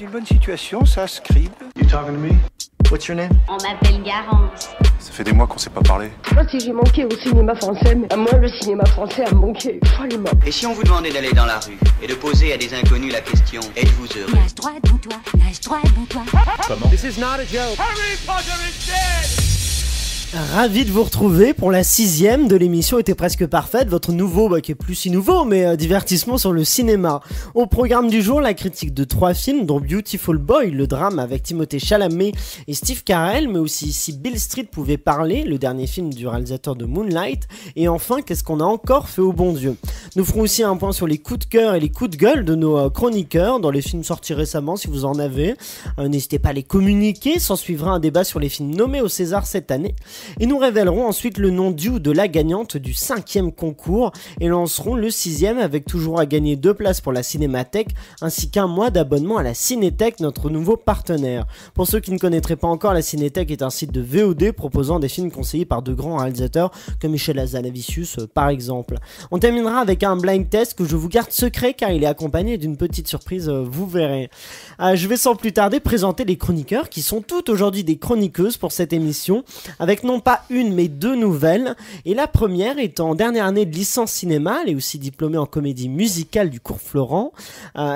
une bonne situation, ça, Scribe. You talking to me? What's your name? On m'appelle Garance. Ça fait des mois qu'on s'est pas parlé. Moi, si j'ai manqué au cinéma français, mais à moi, le cinéma français a manqué follement. Et si on vous demandait d'aller dans la rue et de poser à des inconnus la question « Êtes-vous heureux ?» Nage droit devant toi, nage droit devant toi. Comment? This is not a joke. Harry Potter is dead! Ravi de vous retrouver pour la 6e de l'émission Était presque parfaite, votre nouveau, qui est plus si nouveau, mais divertissement sur le cinéma. Au programme du jour, la critique de 3 films, dont Beautiful Boy, le drame avec Timothée Chalamet et Steve Carell, mais aussi Si Beale Street pouvait parler, le dernier film du réalisateur de Moonlight, et enfin, qu'est-ce qu'on a encore fait au bon Dieu. Nous ferons aussi un point sur les coups de cœur et les coups de gueule de nos chroniqueurs dans les films sortis récemment, si vous en avez. N'hésitez pas à les communiquer, s'en suivra un débat sur les films nommés au César cette année. Et nous révélerons ensuite le nom du ou de la gagnante du 5e concours et lancerons le 6e avec toujours à gagner 2 places pour la Cinémathèque ainsi qu'un mois d'abonnement à la Cinétech, notre nouveau partenaire. Pour ceux qui ne connaîtraient pas encore, la Cinétech est un site de VOD proposant des films conseillés par de grands réalisateurs comme Michel Hazanavicius par exemple. On terminera avec un blind test que je vous garde secret car il est accompagné d'une petite surprise, vous verrez. Je vais sans plus tarder présenter les chroniqueurs qui sont toutes aujourd'hui des chroniqueuses pour cette émission avec non pas une mais 2 nouvelles, et la première est en dernière année de licence cinéma, elle est aussi diplômée en comédie musicale du cours Florent,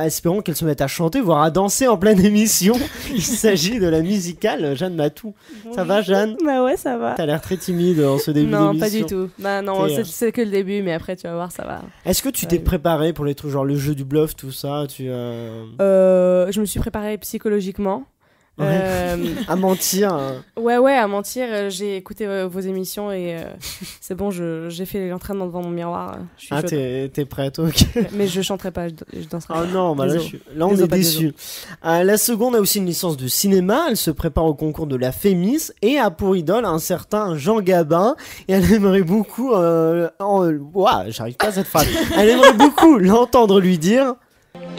espérons qu'elle se mette à chanter voire à danser en pleine émission. Il s'agit de la musicale Jeanne Matou. Ça va Jeanne? Bah ouais, ça va. T'as l'air très timide en ce début d'émission. Non, pas du tout. Bah non, c'est que le début, mais après tu vas voir, ça va. Est-ce que tu t'es préparé pour les trucs genre le jeu du bluff, tout ça? Je me suis préparée psychologiquement. À mentir. Ouais, à mentir. J'ai écouté vos émissions et c'est bon, j'ai fait l'entraînement devant mon miroir. Je suis chaude. T'es prête, ok. Mais je chanterai pas, je danserai pas. Ah non, bah là on est déçus. La seconde a aussi une licence de cinéma, elle se prépare au concours de la Fémis et a pour idole un certain Jean Gabin et elle aimerait beaucoup... j'arrive pas à cette phrase. Elle aimerait beaucoup l'entendre lui dire...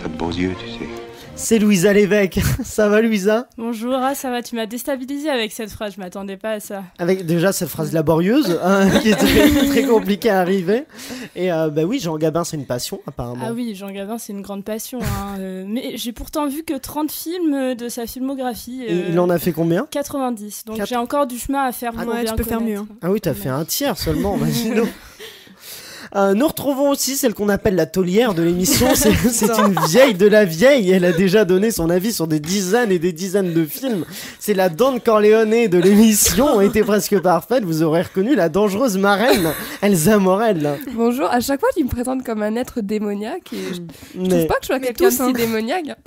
T'as de beaux yeux, tu sais. C'est Louisa Lévesque. Ça va Louisa? Bonjour, ça va, tu m'as déstabilisée avec cette phrase, je m'attendais pas à ça. Avec déjà cette phrase laborieuse qui est très, très compliquée à arriver. Et bah oui, Jean Gabin c'est une passion apparemment. Ah oui, Jean Gabin c'est une grande passion. Mais j'ai pourtant vu que 30 films de sa filmographie. Il en a fait combien? 90, donc j'ai encore du chemin à faire pour bien tu peux faire mieux. Ah oui, t'as fait un tiers seulement, imagine-nous. Nous retrouvons aussi celle qu'on appelle la taulière de l'émission. C'est une vieille de la vieille. Elle a déjà donné son avis sur des dizaines et des dizaines de films. C'est la Don Corleone de l'émission. Était presque parfaite. Vous aurez reconnu la dangereuse marraine Elsa Morel. Bonjour. À chaque fois, tu me présentes comme un être démoniaque et je trouve pas que je sois quelqu'un de si démoniaque.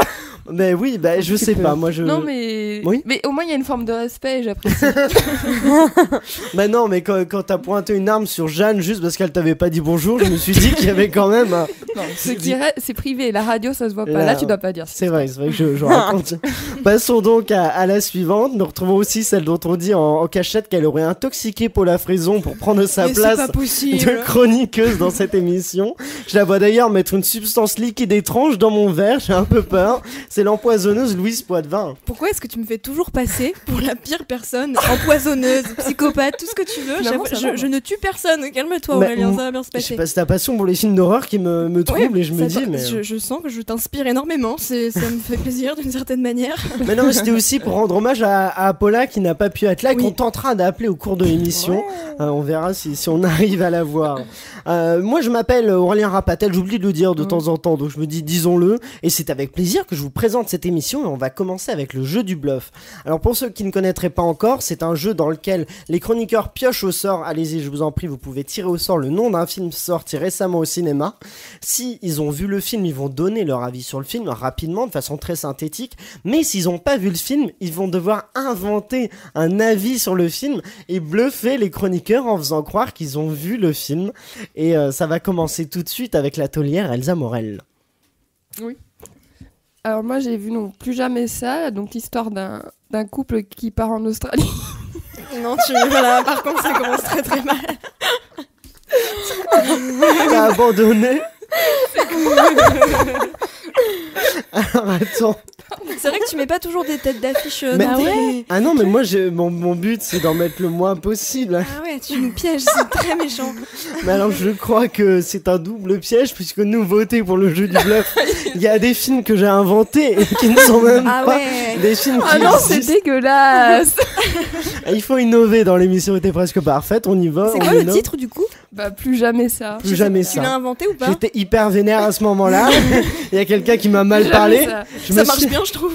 Mais oui, je sais pas. Moi, Non, mais oui, mais au moins il y a une forme de respect. Et j'apprécie. Bah non, mais quand t'as pointé une arme sur Jeanne juste parce qu'elle t'avait pas dit bonjour, je me suis dit qu'il y avait quand même un... Non, c'est privé, la radio ça se voit pas. Là tu dois pas dire. C'est vrai que je raconte. Passons donc à la suivante. Nous retrouvons aussi celle dont on dit en cachette qu'elle aurait intoxiqué Paula Frison pour prendre sa place de chroniqueuse dans cette émission. Je la vois d'ailleurs mettre une substance liquide étrange dans mon verre, j'ai un peu peur. C'est l'empoisonneuse Louise Poitvin. Pourquoi est-ce que tu me fais toujours passer pour la pire personne? Empoisonneuse, psychopathe, tout ce que tu veux. Je ne tue personne, calme-toi Aurélien, ça va bien se passer. Je sais pas, c'est ta passion pour les films d'horreur qui me trouble et je me dis... Je sens que je t'inspire énormément, ça me fait plaisir d'une certaine manière. Mais non, mais c'était aussi pour rendre hommage à Paula qui n'a pas pu être là, qu'on tentera d'appeler au cours de l'émission. Ouais. On verra si on arrive à la voir. Moi je m'appelle Aurélien Rapatel, j'oublie de le dire de temps en temps, donc je me dis disons-le, et c'est avec plaisir que je vous présente cette émission et on va commencer avec le jeu du bluff. Alors pour ceux qui ne connaîtraient pas encore, c'est un jeu dans lequel les chroniqueurs piochent au sort, allez-y je vous en prie, vous pouvez tirer au sort le nom d'un film sorti récemment au cinéma. Si ils ont vu le film, ils vont donner leur avis sur le film rapidement, de façon très synthétique, mais s'ils n'ont pas vu le film, ils vont devoir inventer un avis sur le film et bluffer les chroniqueurs en faisant croire qu'ils ont vu le film. Et ça va commencer tout de suite avec la taulière Elsa Morel. Oui. Alors moi j'ai vu non plus jamais ça, donc l'histoire d'un couple qui part en Australie. Non, voilà, par contre ça commence très très mal. T'as abandonné. Alors attends. C'est vrai que tu mets pas toujours des têtes d'affiche. Mais- dans tes- Ah non, mais moi, mon but, c'est d'en mettre le moins possible. Ah ouais, tu nous pièges, c'est très méchant. Mais alors, je crois que c'est un double piège, puisque nouveauté pour le jeu du bluff, il y a des films que j'ai inventés et qui ne sont même Ah pas ouais. des films qui Ah non, c'est existent. dégueulasse. Il faut innover dans l'émission était presque parfaite, on y va. C'est on quoi le innove. titre du coup? Bah, plus jamais ça. Plus jamais Tu l'as ça. inventé ou pas? J'étais hyper vénère à ce moment-là. Il y a quelqu'un qui m'a mal Jamais parlé. ça. Je Ça me marche suis- bien, je trouve.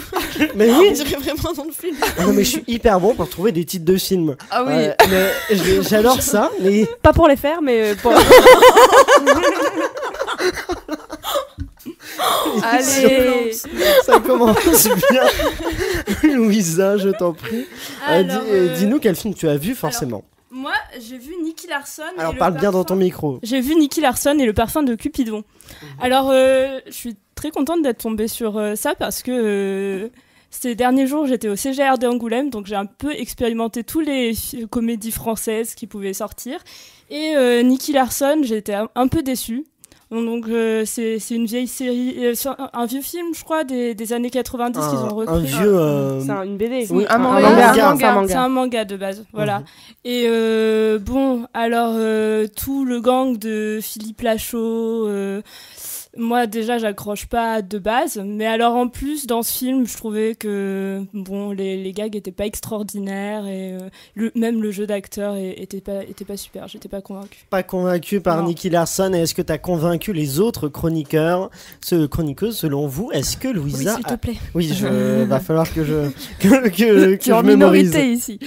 Mais On oui. dirait vraiment dans le film. Ah non, mais je suis hyper bon pour trouver des titres de films. Ah oui. Mais j'adore ça. Mais Pas pour les faire, mais pour. Allez. ça commence bien. Louisa, je t'en prie. Dis-nous quel film tu as vu forcément. Moi, j'ai vu Nicky Larson. Alors et le parle bien dans parfum- ton micro. J'ai vu Nicky Larson et le parfum de Cupidon. Alors, je suis très contente d'être tombée sur ça parce que ces derniers jours, j'étais au CGR d'Angoulême, donc j'ai un peu expérimenté tous les comédies françaises qui pouvaient sortir. Et Nicky Larson, j'étais un peu déçue. Donc c'est une vieille série, un vieux film, je crois, des années 90 qu'ils ont repris. Un vieux. C'est une BD. Oui, un manga. C'est un manga de base, voilà. Et bon, alors tout le gang de Philippe Lachaud, moi déjà j'accroche pas de base, mais alors en plus dans ce film je trouvais que bon les gags étaient pas extraordinaires et même le jeu d'acteur était pas super, j'étais pas convaincue. Pas convaincu par Non. Nicky Larson. Et est-ce que tu as convaincu les autres chroniqueuses selon vous? Est-ce que Louisa. Oui, s'il te plaît. Oui, va falloir que que Tu es en je mémorise. minorité ici.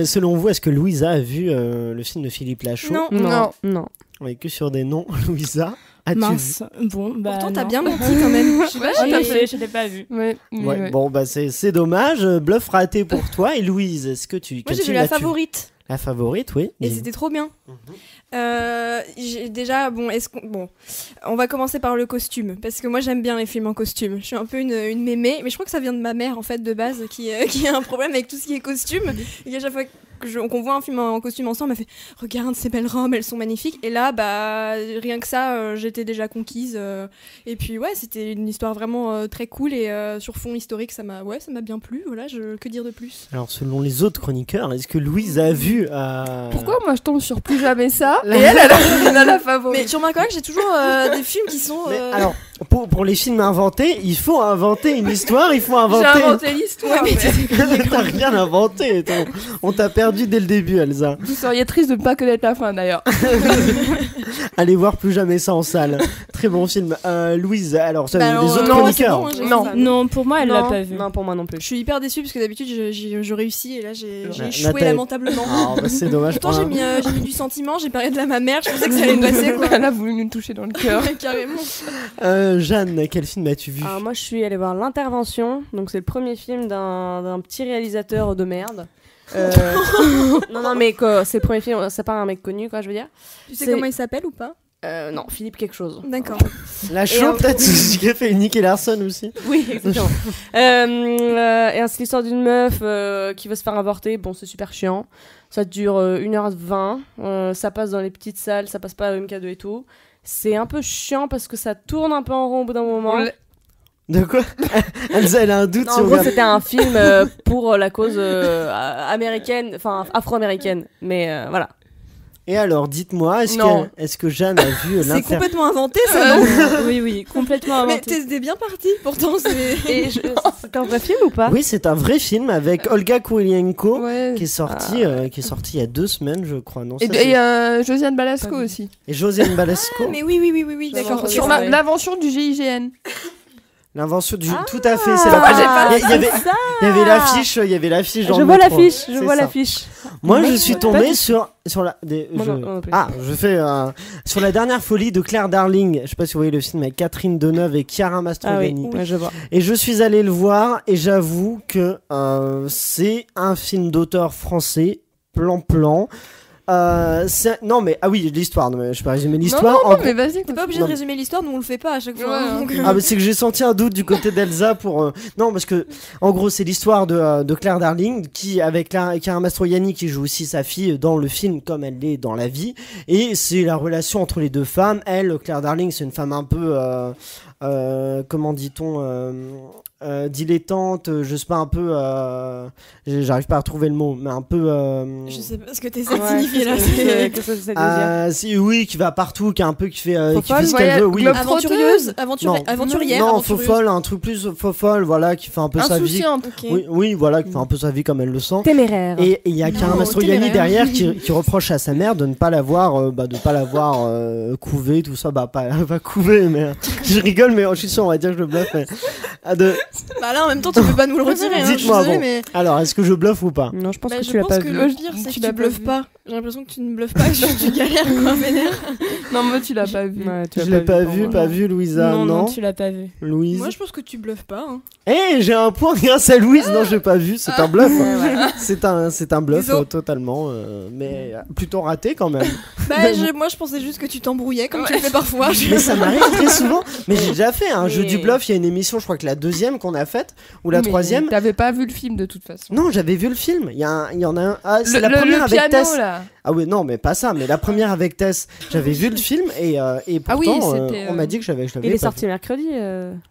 Selon vous, est-ce que Louisa a vu le film de Philippe Lachaud? Non. Non. Non. Oui, que sur des noms. Louisa, as-tu vu? Mince, bon bah Pourtant, t'as non. bien menti quand même. Je sais pas, Ouais, En j'ai- effet, je l'ai pas vu. Ouais, Ouais, bon, bah c'est dommage. Bluff raté pour toi. Et Louise, est-ce que tu. Moi, quel j'ai vu film La as-tu vu? Favorite. La favorite, oui. Et c'était trop bien. Déjà, bon, on va commencer par le costume, parce que moi j'aime bien les films en costume. Je suis un peu une mémé, mais je crois que ça vient de ma mère en fait de base, qui a un problème avec tout ce qui est costume. Et à chaque fois qu'on voit un film en costume ensemble, elle fait regarde ces belles robes, elles sont magnifiques. Et là, bah rien que ça, j'étais déjà conquise. Et puis ouais, c'était une histoire vraiment très cool et sur fond historique, ça m'a bien plu. Voilà, que dire de plus? Alors, selon les autres chroniqueurs, est-ce que Louise a vu. Pourquoi moi je tombe sur plus jamais ça La- et elle a la favorite. Mais tu remarques que j'ai toujours des films qui sont. Mais alors, pour les films inventés, il faut inventer une histoire, il faut J'ai inventer. inventé l'histoire. Ouais, mais T'as rien inventé. On t'a perdu dès le début, Elsa. Vous seriez triste de ne pas connaître la fin d'ailleurs. Allez voir plus jamais ça en salle. Très bon film. Louise, alors, Bah alors, les autres non, chroniqueurs. c'est bon, j'ai Non. vu ça. Non, pour moi, elle l'a Non, pas vu. non, pour moi non plus. Je suis hyper déçue parce que d'habitude je réussis et là j'ai Nathalie. échoué lamentablement. Ah, bah, c'est dommage. Pourtant j'ai mis du sentiment, j'ai parlé de ma mère, je pensais que ça allait passer quoi. Elle a voulu nous toucher dans le cœur. Carrément. Jeanne, quel film as-tu vu? Alors moi je suis allée voir L'Intervention, donc c'est le premier film d'un petit réalisateur de merde. Non mais quoi, c'est le premier film, c'est pas un mec connu quoi je veux dire. Tu sais C'est- comment il s'appelle ou pas? Non, Philippe quelque chose. D'accord. La chaude, peut-être, c'est ce qui a fait Nicky Larson aussi. Oui, exactement. Et c'est l'histoire d'une meuf qui va se faire avorter. Bon, c'est super chiant. Ça dure 1h20. Ça passe dans les petites salles, ça passe pas à MK2 et tout. C'est un peu chiant parce que ça tourne un peu en rond au bout d'un moment. De quoi? Elsa, elle a un doute Non, sur en gros, c'était un film pour la cause américaine, enfin afro-américaine. Mais voilà. Et alors, dites-moi, Non. est-ce que Jeanne a vu C'est complètement inventé ça, non? Oui, complètement Mais inventé. t'es bien parti, pourtant c'est. Et c'est un vrai film ou pas? Oui, c'est un vrai film avec Olga Kurylenko Ouais. qui est sorti il y a 2 semaines, je crois. Non, ça, Et c'est- Josiane Balasco aussi. et Josiane Balasco. Mais oui, d'accord. Ok, Sur ça va. l'invention du GIGN. L'invention du. Tout à fait, c'est la. Pourquoi j'ai pas Il y avait l'affiche. Il y avait l'affiche dans Je le vois métro. l'affiche, je C'est vois ça. l'affiche. Moi, je Pas suis du tombé tout. sur la. Moi non plus. Je fais sur la dernière folie de Claire Darling. Je sais pas si vous voyez le film avec Catherine Deneuve et Chiara Ah oui, Mastroianni. ouais, je vois. Et je suis allé le voir et j'avoue que c'est un film d'auteur français, plan. Non mais ah oui, l'histoire. Non, mais je peux résumer l'histoire. En Non, gros- mais vas-y. T'es pas obligé Non. de résumer l'histoire, nous on le fait pas à chaque fois. Ouais, hein, donc, Ah mais c'est que j'ai senti un doute du côté d'Elsa pour non parce que en gros c'est l'histoire de Claire Darling qui avec Chiara Mastroianni qui joue aussi sa fille dans le film comme elle l'est dans la vie et c'est la relation entre les deux femmes. Elle, Claire Darling, c'est une femme un peu comment dit-on, dilettante, je sais pas, un peu, j'arrive pas à retrouver le mot, mais un peu. Je sais pas ce que t'essaies de signifier là. Qu'est-ce que ça veut dire Si, oui, qui va partout, qui est un peu, qui fait ce Ouais, qu'elle veut, oui. Aventureuse, Non. aventurière. Non, faux folle, un truc plus faux folle, voilà, qui fait un peu sa vie. Insouciante. Oui, voilà, qui fait un peu sa vie comme elle le sent. Téméraire. Et il y a Karim Mastroianni derrière qui reproche à sa mère de ne pas l'avoir couvé, tout ça, pas couvé, mais je rigole, mais je suis sûr, on va dire que je bluffe. Mais, Bah là, en même temps, tu peux pas nous le retirer. Hein, dites-moi, désolée, bon. mais... Alors, est-ce que je bluffe ou pas? Non, je pense Bah, que je tu l'as pense pas que vu. le pire, c'est Tu que l'as tu pas bluffes vu. pas. J'ai l'impression que tu ne bluffes pas, que tu galères quoi, vénère. Non, moi, tu l'as pas vu. Ouais, tu l'as Je l'ai pas pour vu, moi. pas vu, Louisa, Non, tu l'as pas vu. Louise. Moi, je pense que tu bluffes pas. Hein. J'ai un point grâce à Louise. Non, j'ai pas vu, c'est un bluff. Ouais, voilà. C'est un bluff Désolé. totalement, mais plutôt raté quand même. Bah, moi, je pensais juste que tu t'embrouillais, comme tu le fais parfois. Mais ça m'arrive très souvent. Mais j'ai déjà fait un jeu Mais- du bluff. Il y a une émission, je crois que la deuxième qu'on a faite, ou la Mais troisième. T'avais pas vu le film de toute façon. Non, j'avais vu le film. Il y en a un. Ah, c'est la Le première avec piano Tess. là. Ah oui, non, mais pas ça. Mais la première avec Tess, j'avais vu le film et pourtant, oui, c'était, on m'a dit que je l'avais Il est pas sorti vu. mercredi.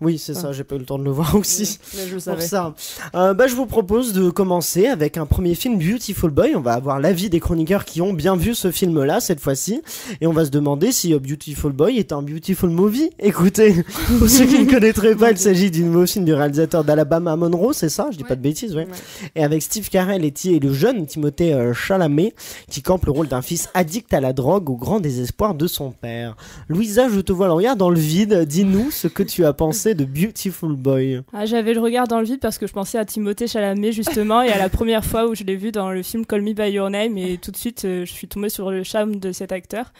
Oui, c'est ça. J'ai pas eu le temps de le voir aussi. Mais je le Pour savais. ça. Je vous propose de commencer avec un premier film, Beautiful Boy. On va avoir l'avis des chroniqueurs qui ont bien vu ce film-là cette fois-ci. Et on va se demander si Beautiful Boy est un Beautiful Movie. Écoutez, pour ceux qui ne connaîtraient pas, il s'agit du nouveau film du réalisateur d'Alabama Monroe, c'est ça? Je dis pas de bêtises, ouais. Et avec Steve Carell et le jeune Timothée Chalamet qui campe le rôle d'un fils addict à la drogue au grand désespoir de son père. Louisa, je te vois le regard dans le vide. Dis-nous ce que tu as pensé de Beautiful Boy. Ah, j'avais le regard dans le vide parce que je pensais à Timothée Chalamet justement et à la première fois où je l'ai vu dans le film Call Me By Your Name et tout de suite je suis tombée sur le charme de cet acteur.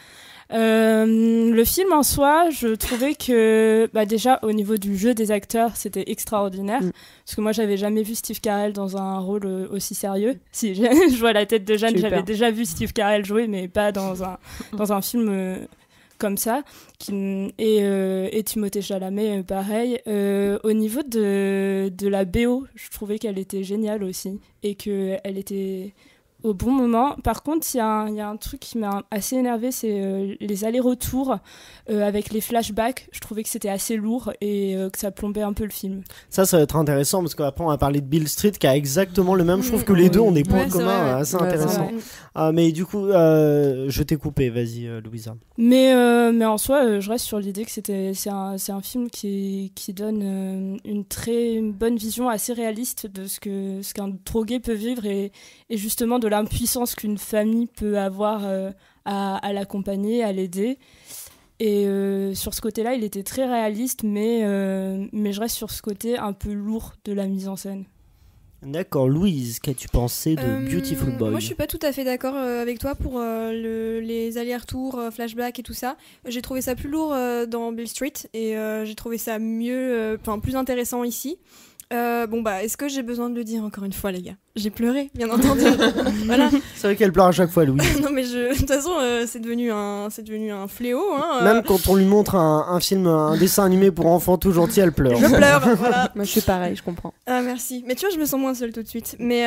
Le film en soi, je trouvais que déjà au niveau du jeu des acteurs, c'était extraordinaire parce que moi j'avais jamais vu Steve Carell dans un rôle aussi sérieux. Si je vois la tête de Jeanne, j'avais déjà vu Steve Carell jouer mais pas dans un film comme ça. Et Timothée Chalamet, pareil. Au niveau de la BO, je trouvais qu'elle était géniale aussi et qu'elle était au bon moment. Par contre, il y a un truc qui m'a assez énervé, c'est les allers-retours avec les flashbacks. Je trouvais que c'était assez lourd et que ça plombait un peu le film. Ça va être intéressant parce qu'après on va parler de Bill Street qui a exactement le même. Je trouve que les deux ont des points communs assez intéressants. Mais du coup, je t'ai coupé. Vas-y, Louisa. Mais en soi, je reste sur l'idée que c'est un film qui donne une très bonne vision assez réaliste de ce qu'un drogué peut vivre et justement de l'impuissance qu'une famille peut avoir à l'accompagner, à l'aider. Et sur ce côté-là, il était très réaliste, mais je reste sur ce côté un peu lourd de la mise en scène. D'accord, Louise, qu'as-tu pensé de Beautiful Boy? Moi, je suis pas tout à fait d'accord avec toi pour les allers-retours, flashbacks et tout ça. J'ai trouvé ça plus lourd dans Bill Street et j'ai trouvé ça mieux, plus intéressant ici. Est-ce que j'ai besoin de le dire encore une fois, les gars? J'ai pleuré, bien entendu. Voilà. C'est vrai qu'elle pleure à chaque fois, Louise. Non, mais de toute façon, c'est devenu un fléau. Hein, Même quand on lui montre un film, un dessin animé pour enfants tout gentil, elle pleure. Je pleure, voilà. Moi, je suis pareil, je comprends. Ah, merci. Mais tu vois, je me sens moins seule tout de suite. Mais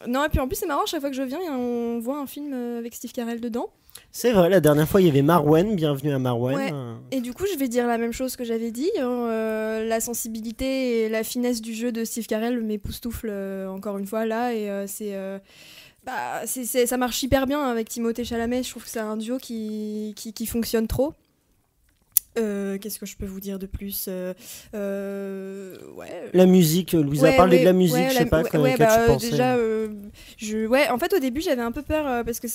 non, et puis en plus, c'est marrant, chaque fois que je viens, on voit un film avec Steve Carell dedans. C'est vrai, la dernière fois il y avait Marwen, bienvenue à Marwen. Ouais. Et du coup, je vais dire la même chose que j'avais dit. La sensibilité et la finesse du jeu de Steve Carell m'époustouflent encore une fois là. Et ça marche hyper bien avec Timothée Chalamet. Je trouve que c'est un duo qui fonctionne trop. Qu'est-ce que je peux vous dire de plus? La musique, Louisa a parlé de la musique, je sais pas qu'as-tu pensé? Déjà, en fait au début j'avais un peu peur parce que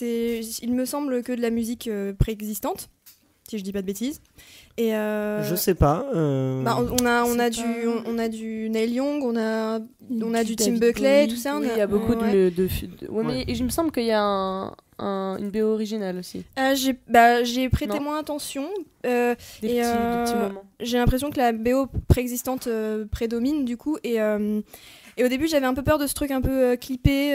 il me semble que de la musique préexistante, si je dis pas de bêtises. Et je sais pas. On a du Neil Young, on a du Tim Buckley, tout ça. Oui, il y a beaucoup de mais il me semble qu'il y a une BO originale aussi. J'ai prêté moins attention. Des petits moments. J'ai l'impression que la BO préexistante prédomine du coup. Et au début, j'avais un peu peur de ce truc un peu clippé.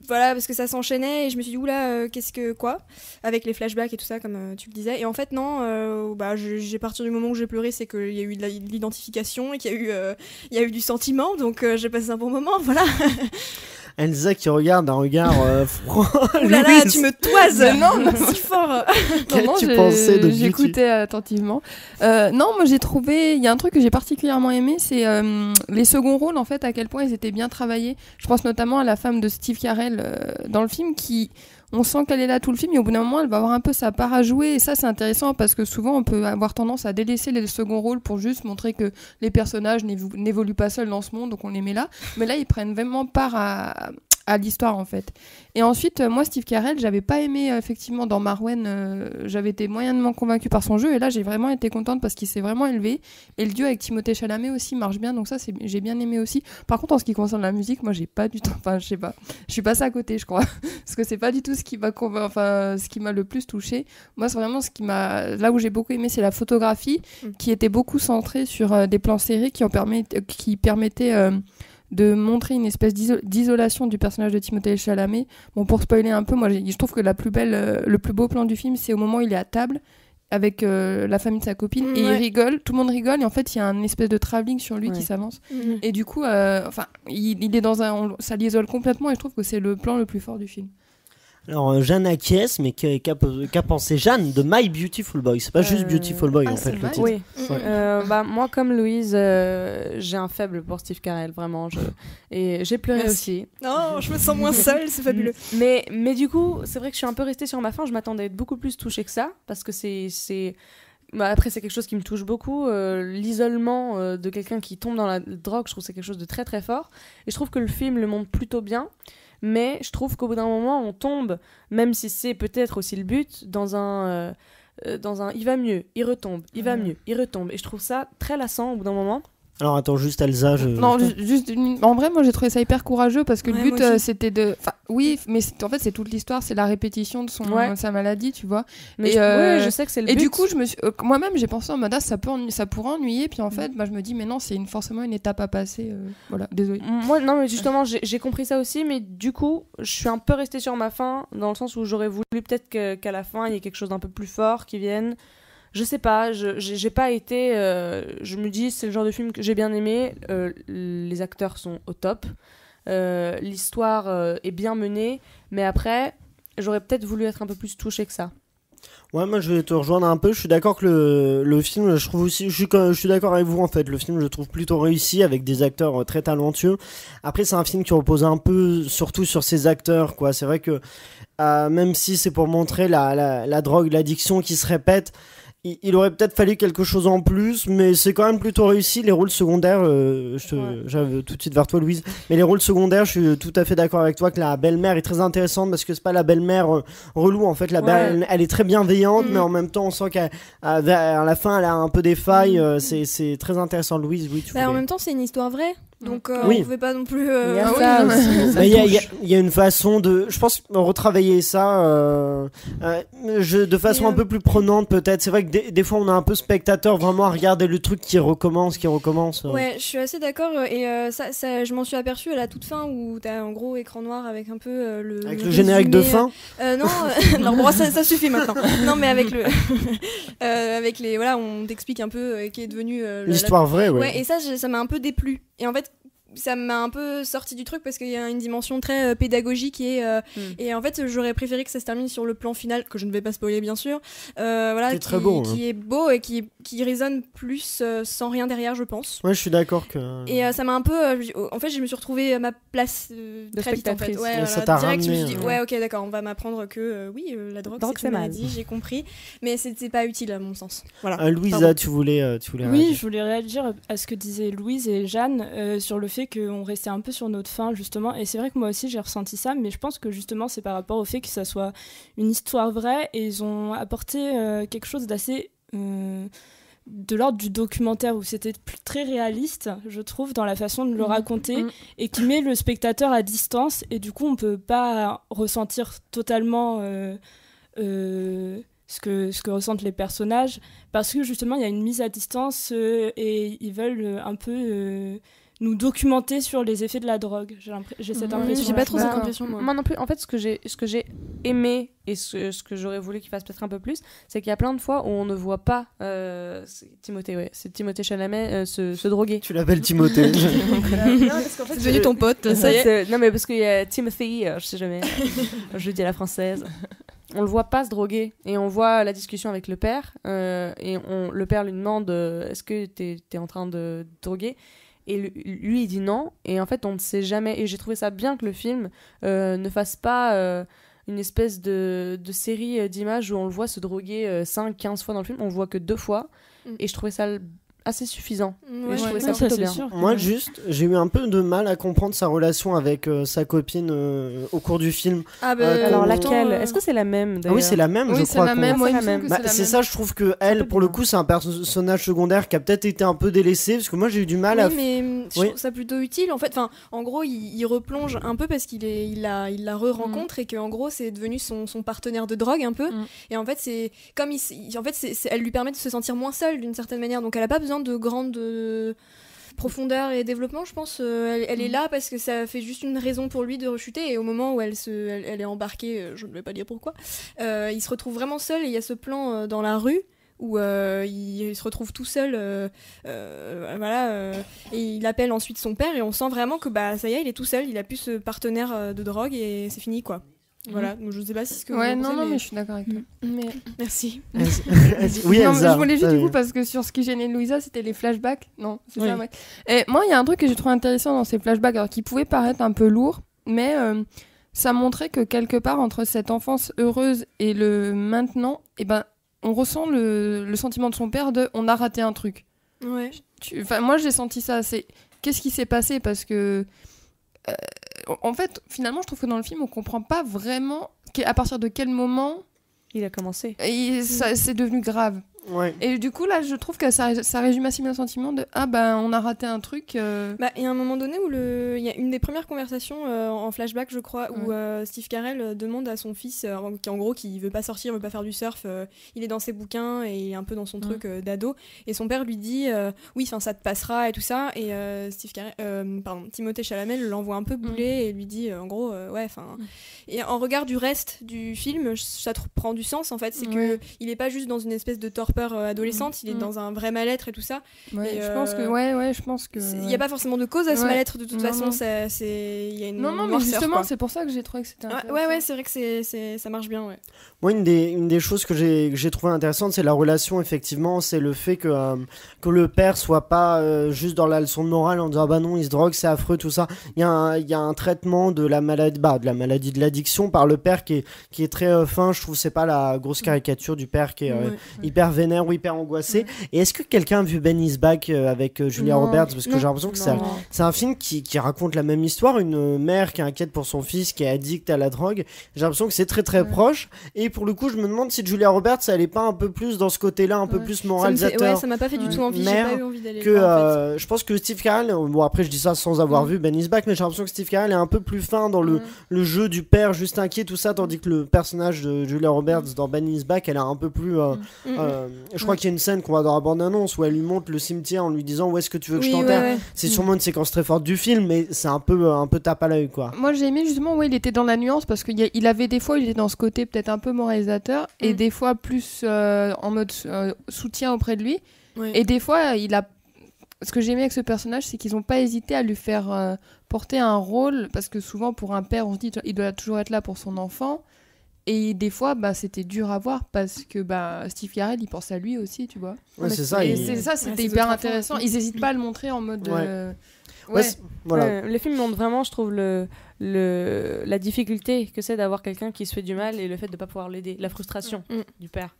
Voilà, parce que ça s'enchaînait et je me suis dit oula, qu'est-ce que quoi avec les flashbacks et tout ça comme tu le disais. Et en fait non, j'ai partir du moment où j'ai pleuré, c'est qu'il y a eu de l'identification et qu'il y a eu du sentiment, donc j'ai passé un bon moment, voilà. Elsa qui regarde un regard froid. Ouh là là, tu me toises. Non, si fort. Qu'as-tu pensé de Beauty? J'écoutais attentivement. Non, moi j'ai trouvé, il y a un truc que j'ai particulièrement aimé, c'est les seconds rôles en fait, à quel point ils étaient bien travaillés. Je pense notamment à la femme de Steve Carell dans le film qui... On sent qu'elle est là tout le film et au bout d'un moment elle va avoir un peu sa part à jouer et ça c'est intéressant parce que souvent on peut avoir tendance à délaisser les seconds rôles pour juste montrer que les personnages n'évoluent pas seuls dans ce monde donc on les met là, mais là ils prennent vraiment part à l'histoire en fait. Et ensuite moi Steve Carell j'avais pas aimé effectivement dans Marwen, j'avais été moyennement convaincue par son jeu et là j'ai vraiment été contente parce qu'il s'est vraiment élevé et le duo avec Timothée Chalamet aussi marche bien donc ça j'ai bien aimé aussi. Par contre en ce qui concerne la musique moi j'ai pas du tout, enfin je sais pas, je suis passée à côté je crois parce que c'est pas du tout ce qui m'a le plus touchée. Moi c'est vraiment là où j'ai beaucoup aimé c'est la photographie qui était beaucoup centrée sur des plans serrés qui permettaient de montrer une espèce d'isolation du personnage de Timothée Chalamet. Bon, pour spoiler un peu, moi je trouve que le plus beau plan du film, c'est au moment où il est à table avec la famille de sa copine et il rigole, tout le monde rigole et en fait il y a un espèce de travelling sur lui qui s'avance et du coup il est ça l'isole complètement et je trouve que c'est le plan le plus fort du film. Alors Jeanne acquiesce, mais qu'a pensé Jeanne de My Beautiful Boy? C'est pas juste Beautiful Boy en fait le titre. Oui. Moi comme Louise, j'ai un faible pour Steve Carell vraiment. Et j'ai pleuré aussi. Non, je me sens moins seule, c'est fabuleux. Mais du coup, c'est vrai que je suis un peu restée sur ma faim. Je m'attendais à être beaucoup plus touchée que ça parce que après c'est quelque chose qui me touche beaucoup. L'isolement de quelqu'un qui tombe dans la drogue, je trouve que c'est quelque chose de très très fort. Et je trouve que le film le montre plutôt bien. Mais je trouve qu'au bout d'un moment, on tombe, même si c'est peut-être aussi le but, dans un il va mieux, il retombe, il va mieux, il retombe. Et je trouve ça très lassant au bout d'un moment. Alors attends, juste Elsa, Non, en vrai, moi j'ai trouvé ça hyper courageux parce que le but c'était de... Enfin, oui, mais en fait c'est toute l'histoire, c'est la répétition de sa maladie, tu vois. Mais je sais que c'est le but. Et du coup, moi-même j'ai pensé en mode ça pourrait ennuyer, puis en fait je me dis mais non, c'est forcément une étape à passer. Voilà, désolée. Moi, non, mais justement, j'ai compris ça aussi, mais du coup, je suis un peu restée sur ma faim, dans le sens où j'aurais voulu peut-être qu'à la fin il y ait quelque chose d'un peu plus fort qui vienne. Je sais pas, j'ai pas été... je me dis, c'est le genre de film que j'ai bien aimé. Les acteurs sont au top. L'histoire est bien menée. Mais après, j'aurais peut-être voulu être un peu plus touchée que ça. Ouais, moi je vais te rejoindre un peu. Je suis d'accord que le film, je trouve aussi... Je suis d'accord avec vous en fait. Le film, je le trouve plutôt réussi avec des acteurs très talentueux. Après, c'est un film qui repose un peu surtout sur ses acteurs, quoi. C'est vrai que même si c'est pour montrer la drogue, l'addiction qui se répète... Il aurait peut-être fallu quelque chose en plus, mais c'est quand même plutôt réussi. Les rôles secondaires, j'avais tout de suite vers toi Louise, mais les rôles secondaires, je suis tout à fait d'accord avec toi que la belle-mère est très intéressante parce que c'est pas la belle-mère relou en fait. Elle est très bienveillante, mais en même temps on sent qu'à la fin elle a un peu des failles. C'est très intéressant. Louise, oui. En même temps c'est une histoire vraie. Donc on pouvait pas non plus... Il y a ça aussi. Il y a une façon de... Je pense retravailler ça de façon un peu plus prenante peut-être. C'est vrai que des fois on a un peu spectateur vraiment à regarder le truc qui recommence. Ouais, je suis assez d'accord et ça, je m'en suis aperçue à la toute fin où t'as un gros écran noir avec un peu avec le générique de fin. Non, bon, ça suffit maintenant. Non, mais avec avec les... Voilà, on t'explique un peu qui est devenu... l'histoire vraie, ouais. Ouais, et ça m'a un peu déplu. Et en fait, ça m'a un peu sorti du truc parce qu'il y a une dimension très pédagogique et en fait j'aurais préféré que ça se termine sur le plan final que je ne vais pas spoiler bien sûr voilà, très beau, qui est beau et qui résonne plus sans rien derrière je pense. Ouais, je suis d'accord que et ça m'a un peu en fait je me suis retrouvée à ma place très vite en fait. Ouais, ça t'a direct ramené, je me suis dit ouais ok d'accord on va m'apprendre que oui la drogue c'est une maladie, j'ai compris mais c'était pas utile à mon sens. Voilà. Louisa, tu voulais oui, je voulais réagir à ce que disaient Louise et Jeanne sur le fait qu'on restait un peu sur notre faim justement et c'est vrai que moi aussi j'ai ressenti ça mais je pense que justement c'est par rapport au fait que ça soit une histoire vraie et ils ont apporté quelque chose d'assez de l'ordre du documentaire où c'était très réaliste je trouve dans la façon de le raconter et qui met le spectateur à distance et du coup on peut pas ressentir totalement ce que ressentent les personnages parce que justement il y a une mise à distance et ils veulent un peu nous documenter sur les effets de la drogue. J'ai cette impression. J'ai pas trop cette impression, moi. Moi non plus. En fait, ce que j'ai aimé et ce que j'aurais voulu qu'il fasse peut-être un peu plus, c'est qu'il y a plein de fois où on ne voit pas c'est Timothée Chalamet se droguer. Tu l'appelles Timothée. Non, parce qu'en fait, c'est devenu ton pote. Ça y est. Non, mais parce qu'il y a Timothy, je sais jamais, je dis à la française. On le voit pas se droguer et on voit la discussion avec le père et le père lui demande est-ce que t'es en train de te droguer, et lui il dit non, et en fait on ne sait jamais, et j'ai trouvé ça bien que le film ne fasse pas une espèce de série d'images où on le voit se droguer 5-15 fois dans le film. On le voit que 2 fois et je trouvais ça assez suffisant. Ouais, et je trouvais ça ça plutôt c'est bien. sûr. Moi, juste, j'ai eu un peu de mal à comprendre sa relation avec sa copine au cours du film. Ah bah, Alors pourtant, laquelle Est-ce que c'est la même Ah d'ailleurs oui, c'est la même, Oui, je c'est crois. la qu'on- même. Ouais, il me c'est la semble que Bah, c'est la c'est même. ça, je trouve que elle, pour le coup, c'est un personnage secondaire qui a peut-être été un peu délaissé, parce que moi j'ai eu du mal à. Oui, mais je Oui. trouve ça plutôt utile en fait. Enfin, en gros, il replonge un peu parce il la re-rencontre et que en gros, c'est devenu son partenaire de drogue un peu. Et en fait, c'est comme elle lui permet de se sentir moins seule d'une certaine manière. Donc, elle a pas besoin de grande profondeur et développement, je pense. Elle est là parce que ça fait juste une raison pour lui de rechuter. Et au moment où elle est embarquée, je ne vais pas dire pourquoi, il se retrouve vraiment seul. Et il y a ce plan dans la rue où il se retrouve tout seul, et il appelle ensuite son père, et on sent vraiment que bah ça y est, il est tout seul, il a plus ce partenaire de drogue et c'est fini quoi. Voilà, donc je sais pas si ce que vous en pensez, non, mais je suis d'accord avec toi. Mais... Merci. Oui, non, mais Elsa. je voulais juste Ah du oui. coup parce que sur ce qui gênait Louisa, c'était les flashbacks. Non, c'est Oui. ça, ouais. Et moi, il y a un truc que j'ai trouvé intéressant dans ces flashbacks, alors qui pouvait paraître un peu lourd, mais ça montrait que quelque part entre cette enfance heureuse et le maintenant, eh ben, on ressent le sentiment de son père de on a raté un truc. Ouais. Enfin, moi, j'ai senti ça. C'est qu'est-ce qui s'est passé parce que en fait, finalement, je trouve que dans le film, on comprend pas vraiment à partir de quel moment il a commencé. Et ça, c'est devenu grave. Ouais. Et du coup, là, je trouve que ça résume assez bien le sentiment de ah ben on a raté un truc. Bah, il y a un moment donné où il y a une des premières conversations en flashback, je crois, où Steve Carell demande à son fils, en gros, qui veut pas sortir, veut pas faire du surf, il est dans ses bouquins et il est un peu dans son truc d'ado, et son père lui dit oui, enfin ça te passera et tout ça, et Timothée Chalamet l'envoie un peu bouler et lui dit en gros ouais, enfin. Et en regard du reste du film, ça prend du sens en fait, c'est que il est pas juste dans une espèce de torpeur adolescente, il est dans un vrai mal-être et tout ça. Ouais, et je pense que il y a pas forcément de cause à ce mal-être de toute façon, non. il y a une non mais noirceur, justement quoi. c'est pour ça que j'ai trouvé que c'était intéressant. Ouais, c'est vrai que ça marche bien, ouais. Moi, une des choses que j'ai trouvé intéressante, c'est la relation, effectivement, c'est le fait que le père soit pas juste dans la leçon de morale en disant ah bah non, il se drogue, c'est affreux, tout ça. Il y a un traitement de la maladie de l'addiction par le père qui est très fin. Je trouve c'est pas la grosse caricature du père qui est hyper vénère ou hyper angoissé. Et est-ce que quelqu'un a vu Ben Is Back avec Julia Roberts, parce que j'ai l'impression que c'est un film qui raconte la même histoire, une mère qui est inquiète pour son fils qui est addict à la drogue. J'ai l'impression que c'est très très proche, et pour le coup je me demande si Julia Roberts elle est pas un peu plus dans ce côté-là, un peu plus moralisateur. Ça m'a pas fait du tout envie, j'ai pas eu envie d'aller que voir, en fait. je pense que Steve Carell, bon après je dis ça sans avoir vu Ben Is Back, mais j'ai l'impression que Steve Carell est un peu plus fin dans le jeu du père juste inquiet, tout ça, tandis que le personnage de Julia Roberts dans Ben Is Back, elle est un peu plus je crois qu'il y a une scène qu'on voit dans la bande-annonce où elle lui montre le cimetière en lui disant où est-ce que tu veux que je t'enterre. C'est sûrement une séquence très forte du film, mais c'est un peu tape à l'œil, quoi. Moi j'ai aimé justement, il était dans la nuance parce qu'il avait des fois, il était dans ce côté peut-être un peu moralisateur et des fois plus en mode soutien auprès de lui. Et des fois, ce que j'ai aimé avec ce personnage, c'est qu'ils n'ont pas hésité à lui faire porter un rôle, parce que souvent pour un père, on se dit il doit toujours être là pour son enfant. Et des fois, c'était dur à voir parce que Steve Carell, il pense à lui aussi, tu vois. Ouais, c'est ça. C'était hyper intéressant. Ils n'hésitent pas à le montrer en mode... voilà. Le film montre vraiment, je trouve, la difficulté que c'est d'avoir quelqu'un qui se fait du mal et le fait de ne pas pouvoir l'aider, la frustration du père.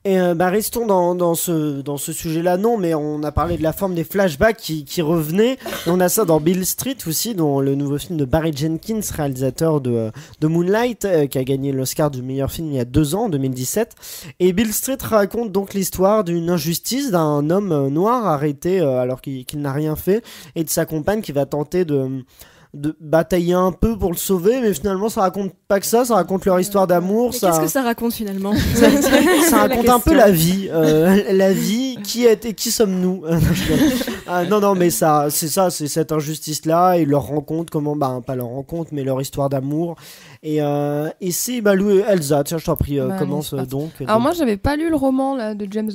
Et restons dans ce sujet-là, non, mais on a parlé de la forme des flashbacks qui revenaient. Et on a ça dans Beale Street aussi, dans le nouveau film de Barry Jenkins, réalisateur de Moonlight, qui a gagné l'Oscar du meilleur film il y a 2 ans, en 2017. Et Beale Street raconte donc l'histoire d'une injustice d'un homme noir arrêté alors qu'il n'a rien fait, et de sa compagne qui va tenter de batailler un peu pour le sauver, mais finalement ça raconte pas que ça raconte leur histoire d'amour. Mais qu'est-ce que ça raconte finalement? Ça raconte un peu la vie, qui est et qui sommes-nous? Non, mais ça, c'est cette injustice-là et leur rencontre, pas leur rencontre, mais leur histoire d'amour. Et c'est Lou et Elsa, tiens, je t'en prie, commence donc. Alors moi, j'avais pas lu le roman là, de James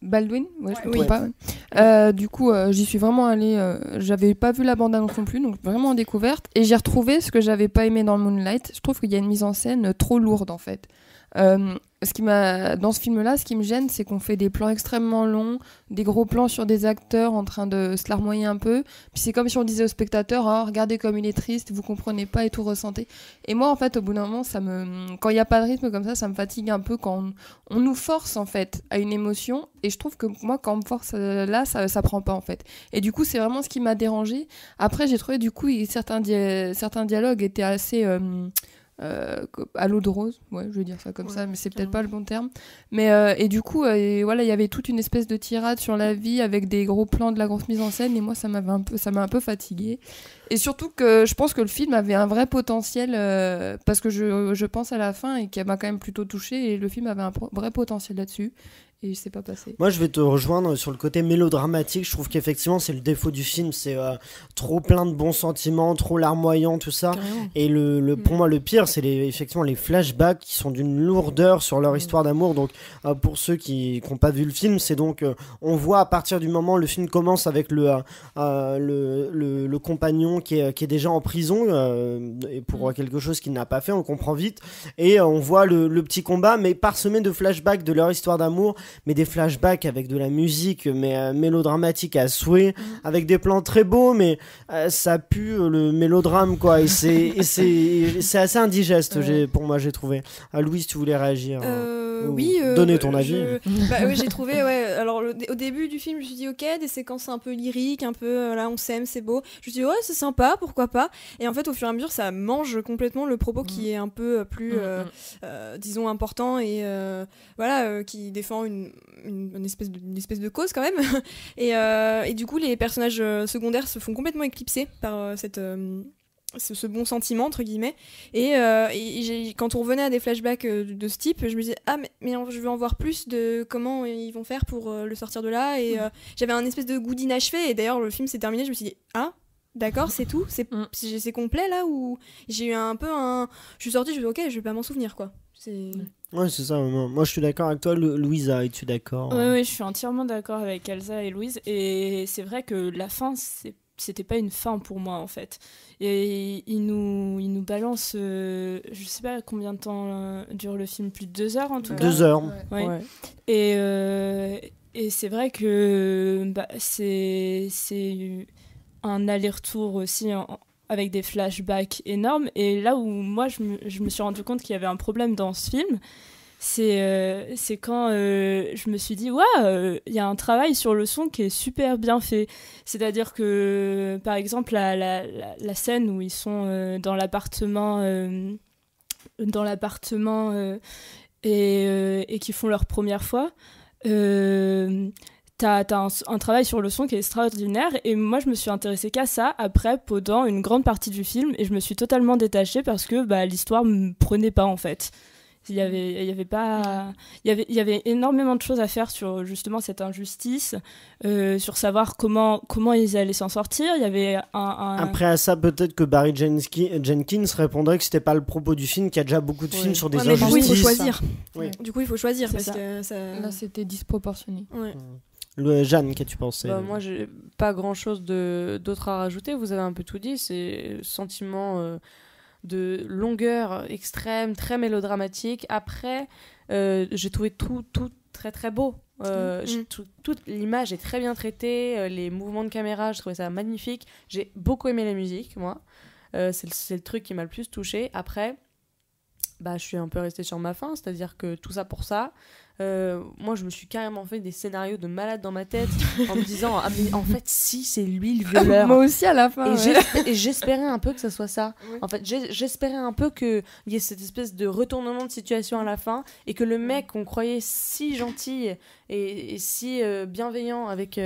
Baldwin. Ouais, je ne pas. Du coup, j'y suis vraiment allée. J'avais pas vu la bande-annonce non plus, donc vraiment en découverte. Et j'ai retrouvé ce que j'avais pas aimé dans Moonlight. Je trouve qu'il y a une mise en scène trop lourde en fait. Dans ce film-là, ce qui me gêne, c'est qu'on fait des plans extrêmement longs, des gros plans sur des acteurs en train de se larmoyer un peu. Puis c'est comme si on disait au spectateur, regardez comme il est triste, vous comprenez pas et tout ressentez. Et moi, en fait, au bout d'un moment, quand il n'y a pas de rythme comme ça me fatigue un peu quand on nous force en fait à une émotion. Et je trouve que moi, quand on me force là, ça prend pas en fait. Et du coup, c'est vraiment ce qui m'a dérangée. Après, j'ai trouvé du coup certains dialogues étaient assez à l'eau de rose, je vais dire ça comme ça, mais c'est peut-être pas le bon terme. Mais et du coup, voilà, il y avait toute une espèce de tirade sur la vie avec des gros plans, de la grosse mise en scène, et moi ça m'a un peu fatiguée. Et surtout que je pense que le film avait un vrai potentiel, parce que je pense à la fin et qui m'a quand même plutôt touchée, et le film avait un vrai potentiel là-dessus. Et c'est pas passé. Moi, je vais te rejoindre sur le côté mélodramatique. Je trouve qu'effectivement, c'est le défaut du film. C'est trop plein de bons sentiments, trop larmoyant, tout ça. Carrément. Et pour moi, le pire, c'est effectivement les flashbacks qui sont d'une lourdeur sur leur histoire d'amour. Donc, pour ceux qui n'ont pas vu le film, c'est donc on voit à partir du moment où le film commence avec le compagnon qui est déjà en prison et pour quelque chose qu'il n'a pas fait, on le comprend vite. Et on voit le petit combat, mais parsemé de flashbacks de leur histoire d'amour. Mais des flashbacks avec de la musique mélodramatique à souhait, avec des plans très beaux, mais ça pue le mélodrame, quoi. Et c'est assez indigeste, pour moi, j'ai trouvé. Louise, tu voulais réagir oui, donner ton avis. Oui, j'ai trouvé, alors au début du film, je me suis dit, ok, des séquences un peu lyriques, un peu, là, on s'aime, c'est beau. Je me suis dit, ouais, c'est sympa, pourquoi pas. Et en fait, au fur et à mesure, ça mange complètement le propos qui est un peu plus, disons, important et qui défend une espèce de cause quand même. Et du coup, les personnages secondaires se font complètement éclipser par ce bon sentiment entre guillemets et quand on revenait à des flashbacks de ce type, je me disais mais je veux en voir plus de comment ils vont faire pour le sortir de là, et j'avais un espèce de goût d'inachevé, et d'ailleurs le film s'est terminé, je me suis dit d'accord, c'est tout, c'est complet là, ou j'ai eu je suis sortie, je me suis dit ok, je vais pas m'en souvenir, quoi. Ouais, c'est ça. Moi, je suis d'accord avec toi. Louisa, es-tu d'accord? Oui, je suis entièrement d'accord avec Elsa et Louise. Et c'est vrai que la fin, c'était pas une fin pour moi, en fait. Et il nous balance, je sais pas combien de temps dure le film, plus de 2 heures en tout cas. 2 heures. Ouais. Et c'est vrai que c'est un aller-retour aussi avec des flashbacks énormes. Et là où moi je me suis rendu compte qu'il y avait un problème dans ce film, c'est quand je me suis dit il y a un travail sur le son qui est super bien fait. C'est-à-dire que par exemple la scène où ils sont dans l'appartement et qui font leur première fois, T'as un travail sur le son qui est extraordinaire, et moi je me suis intéressée qu'à ça après pendant une grande partie du film, et je me suis totalement détachée parce que l'histoire me prenait pas, en fait. Il y avait énormément de choses à faire sur justement cette injustice, sur savoir comment ils allaient s'en sortir. Il y avait Après à ça, peut-être que Barry Jenkins répondrait que c'était pas le propos du film, qu'il y a déjà beaucoup de films sur des injustices. Du coup, il faut choisir. Oui. Du coup, il faut choisir parce que là, c'était disproportionné. Ouais. Jeanne, qu'as-tu pensé? Moi, j'ai pas grand-chose d'autre à rajouter. Vous avez un peu tout dit. C'est sentiment de longueur extrême, très mélodramatique. Après, j'ai trouvé tout très très beau. Toute l'image est très bien traitée. Les mouvements de caméra, je trouvais ça magnifique. J'ai beaucoup aimé la musique, moi. C'est le truc qui m'a le plus touchée. Après, je suis un peu restée sur ma faim, c'est-à-dire que tout ça pour ça. moi je me suis carrément fait des scénarios de malade dans ma tête en me disant ah mais en fait si c'est lui le violeur. Moi aussi à la fin. Et j'espérais un peu que ça soit ça. En fait j'espérais un peu qu'il y ait cette espèce de retournement de situation à la fin et que le mec qu'on croyait si gentil et si bienveillant avec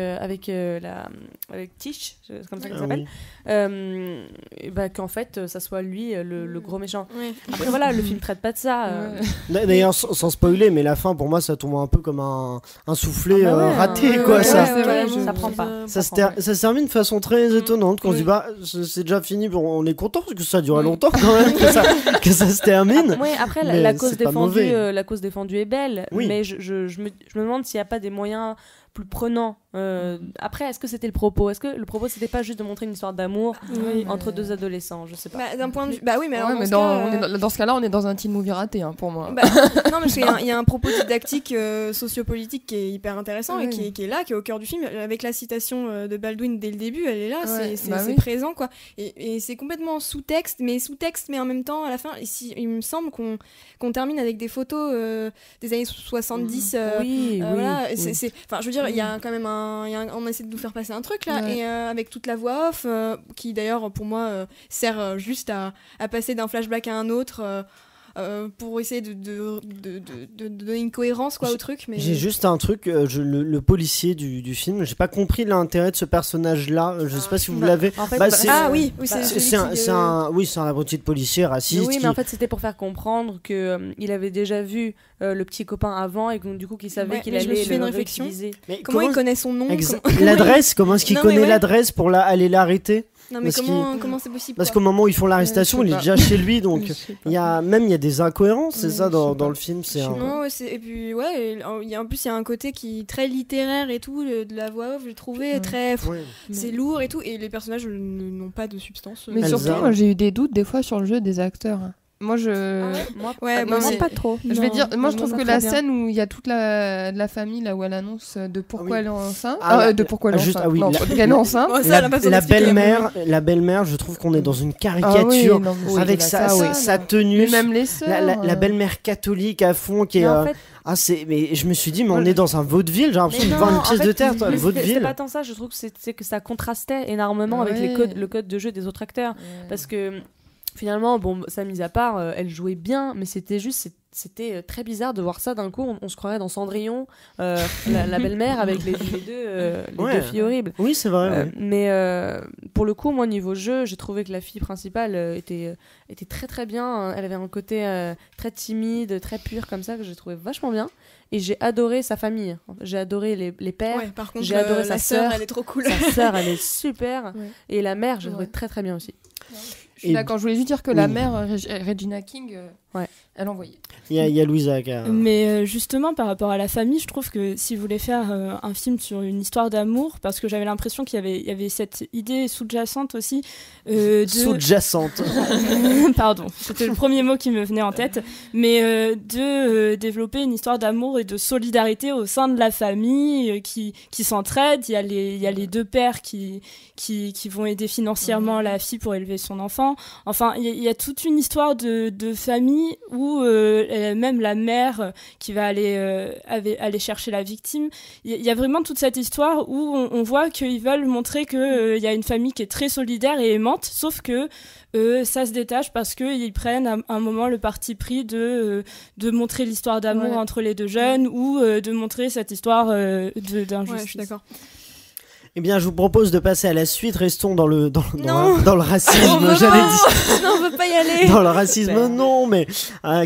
Tish, c'est comme ça qu'elle s'appelle, qu'en fait ça soit lui le gros méchant. Après voilà, le film traite pas de ça. D'ailleurs sans spoiler, mais la fin pour moi ça tombe un peu comme un soufflet raté quoi. Ça prend pas. Ça se termine de façon très étonnante qu'on se dit bah c'est déjà fini, on est content parce que ça a duré longtemps quand même que ça se termine. Après la cause défendue est belle, mais je me demande s'il n'y a pas des moyens plus prenants. Après, est-ce que c'était le propos ? Est-ce que le propos c'était pas juste de montrer une histoire d'amour entre deux adolescents ? Je sais pas. D'un point de vue, mais alors dans ce cas-là, on est dans un teen movie raté pour moi. Non, mais il y a un propos didactique sociopolitique qui est hyper intéressant et qui est là, qui est au cœur du film, avec la citation de Baldwin dès le début, elle est là, c'est présent quoi. Et c'est complètement sous-texte, mais en même temps à la fin, ici, il me semble qu'on termine avec des photos des années 70. Voilà, enfin, je veux dire, il y a quand même on essaie de nous faire passer un truc là, et avec toute la voix off qui d'ailleurs pour moi sert juste à passer d'un flashback à un autre pour essayer de donner une cohérence quoi au truc. Mais j'ai juste un truc, le policier du film, j'ai pas compris l'intérêt de ce personnage là, je sais pas si vous l'avez. En fait, c'est un abruti de policier raciste. Oui, mais en fait c'était pour faire comprendre que il avait déjà vu le petit copain avant et donc du coup qu'il savait qu'il allait le réutiliser. Comment il connaît son nom l'adresse, comment est-ce qu'il connaît l'adresse pour aller l'arrêter? Non mais comment c'est possible Parce qu'au moment où ils font l'arrestation, il est déjà chez lui, donc il y a des incohérences, c'est ça dans le film. Et puis en plus il y a un côté qui très littéraire et tout, de la voix off, j'ai trouvé très c'est lourd et tout, et les personnages n'ont pas de substance. Mais surtout, moi j'ai eu des doutes des fois sur le jeu des acteurs. Moi pas trop. Je vais dire, moi je trouve que la scène où il y a toute la famille là où elle annonce de pourquoi elle est enceinte, elle est enceinte. La belle-mère, je trouve qu'on est dans une caricature avec sa tenue, même les sœurs, la belle-mère catholique à fond qui est mais je me suis dit mais on est dans un vaudeville, j'ai l'impression de voir une pièce de théâtre. Vaudeville. C'est pas tant ça, je trouve que c'est que ça contrastait énormément avec le code de jeu des autres acteurs, parce que finalement, bon, ça mise à part, elle jouait bien, mais c'était très bizarre de voir ça d'un coup. On se croirait dans Cendrillon, la belle-mère avec les deux filles horribles. Oui, c'est vrai. Mais pour le coup, moi, niveau jeu, j'ai trouvé que la fille principale était très très bien. Elle avait un côté très timide, très pur comme ça, que j'ai trouvé vachement bien. Et j'ai adoré sa famille. J'ai adoré les pères. Par contre, j'ai adoré sa sœur. Elle est trop cool. Sa sœur, elle est super. Et la mère, j'ai trouvé très très bien aussi. Je suis d'accord, je voulais juste dire que la mère, Regina King, elle envoyait. Il y a Louisa. Mais justement, par rapport à la famille, je trouve que si vous voulez faire un film sur une histoire d'amour, parce que j'avais l'impression qu'il y avait cette idée sous-jacente aussi. Sous-jacente. Pardon, c'était le premier mot qui me venait en tête. Mais de développer une histoire d'amour et de solidarité au sein de la famille qui s'entraident. Il y a les deux pères qui vont aider financièrement la fille pour élever son enfant. Enfin, il y a toute une histoire de famille où même la mère qui va aller chercher la victime. Il y a vraiment toute cette histoire où on voit qu'ils veulent montrer qu'il y a une famille qui est très solidaire et aimante, sauf que ça se détache parce qu'ils prennent à un moment le parti pris de montrer l'histoire d'amour entre les deux jeunes ou de montrer cette histoire d'injustice. Ouais, je suis d'accord. Eh bien, je vous propose de passer à la suite. Restons dans le racisme, j'allais dire. Non, on veut pas y aller. Dans le racisme, non, mais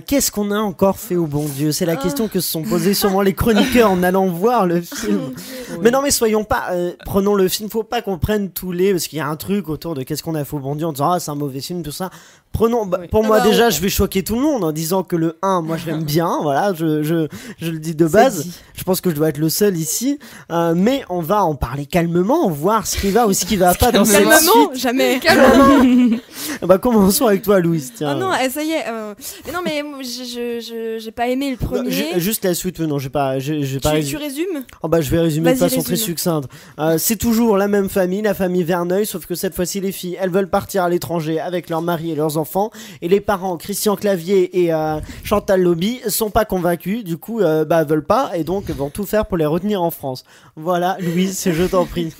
qu'est-ce qu'on a encore fait au bon Dieu ? C'est la question que se sont posées sûrement les chroniqueurs en allant voir le film. Mais non, mais soyons pas... prenons le film, faut pas qu'on prenne tous les... Parce qu'il y a un truc autour de qu'est-ce qu'on a fait au bon Dieu en disant « c'est un mauvais film, tout ça ». Prenons, pour moi déjà, je vais choquer tout le monde en disant que le 1, moi je l'aime bien, voilà, je le dis de base. Je pense que je dois être le seul ici, mais on va en parler calmement calmement, voir ce qui va ou ce qui va pas dans cette Calmement, suite. jamais. Bah commençons avec toi, Louise. Tiens. Ah non, ça y est. Mais non, mais j'ai pas aimé le Non, premier. juste la suite, non, j'ai pas Tu résumes Oh bah, je vais résumer de Vas-y, façon très résume. succincte. C'est toujours la même famille, la famille Verneuil, sauf que cette fois-ci les filles, elles veulent partir à l'étranger avec leurs maris et leurs enfants, et les parents, Christian Clavier et Chantal Lobby, sont pas convaincus, du coup veulent pas, et donc vont tout faire pour les retenir en France. Voilà, Louise, je t'en prie.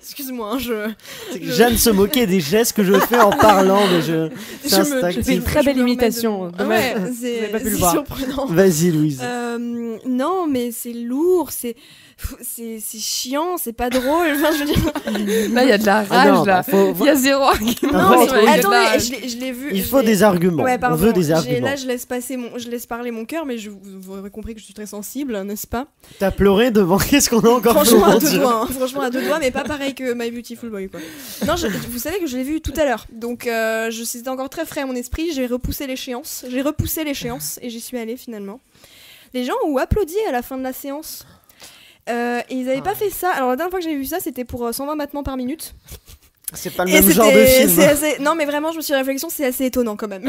Excuse-moi, hein, J'aime se moquer des gestes que je fais en parlant, mais c'est instinctif. C'est une très belle imitation. Ah ouais, Dommage, vous avez pas pu le c'est voir. surprenant. Vas-y, Louise. Non, mais c'est lourd, c'est chiant, c'est pas drôle. Enfin, je veux dire... Là, il y a de la rage, Ah non, là. Il y a zéro argument. Non, mais sur les attendez, rage. je l'ai vu. Il faut des arguments. Ouais, On veut des arguments. Là, je laisse parler mon cœur, mais vous aurez compris que je suis très sensible, n'est-ce pas? T'as pleuré devant qu'est-ce qu'on a encore fait Franchement, à aujourd'hui deux doigts. Hein. Franchement, à deux doigts, mais pas pareil que My Beautiful Boy, quoi. Non, vous savez que je l'ai vu tout à l'heure. Donc, c'était encore très frais à mon esprit. J'ai repoussé l'échéance. Et j'y suis allée finalement. Les gens ont applaudi à la fin de la séance. Et ils avaient pas fait ça. Alors, la dernière fois que j'ai vu ça, c'était pour 120 battements par minute. C'est pas le même genre de film. Non, mais vraiment, je me suis dit réflexion, c'est assez étonnant quand même.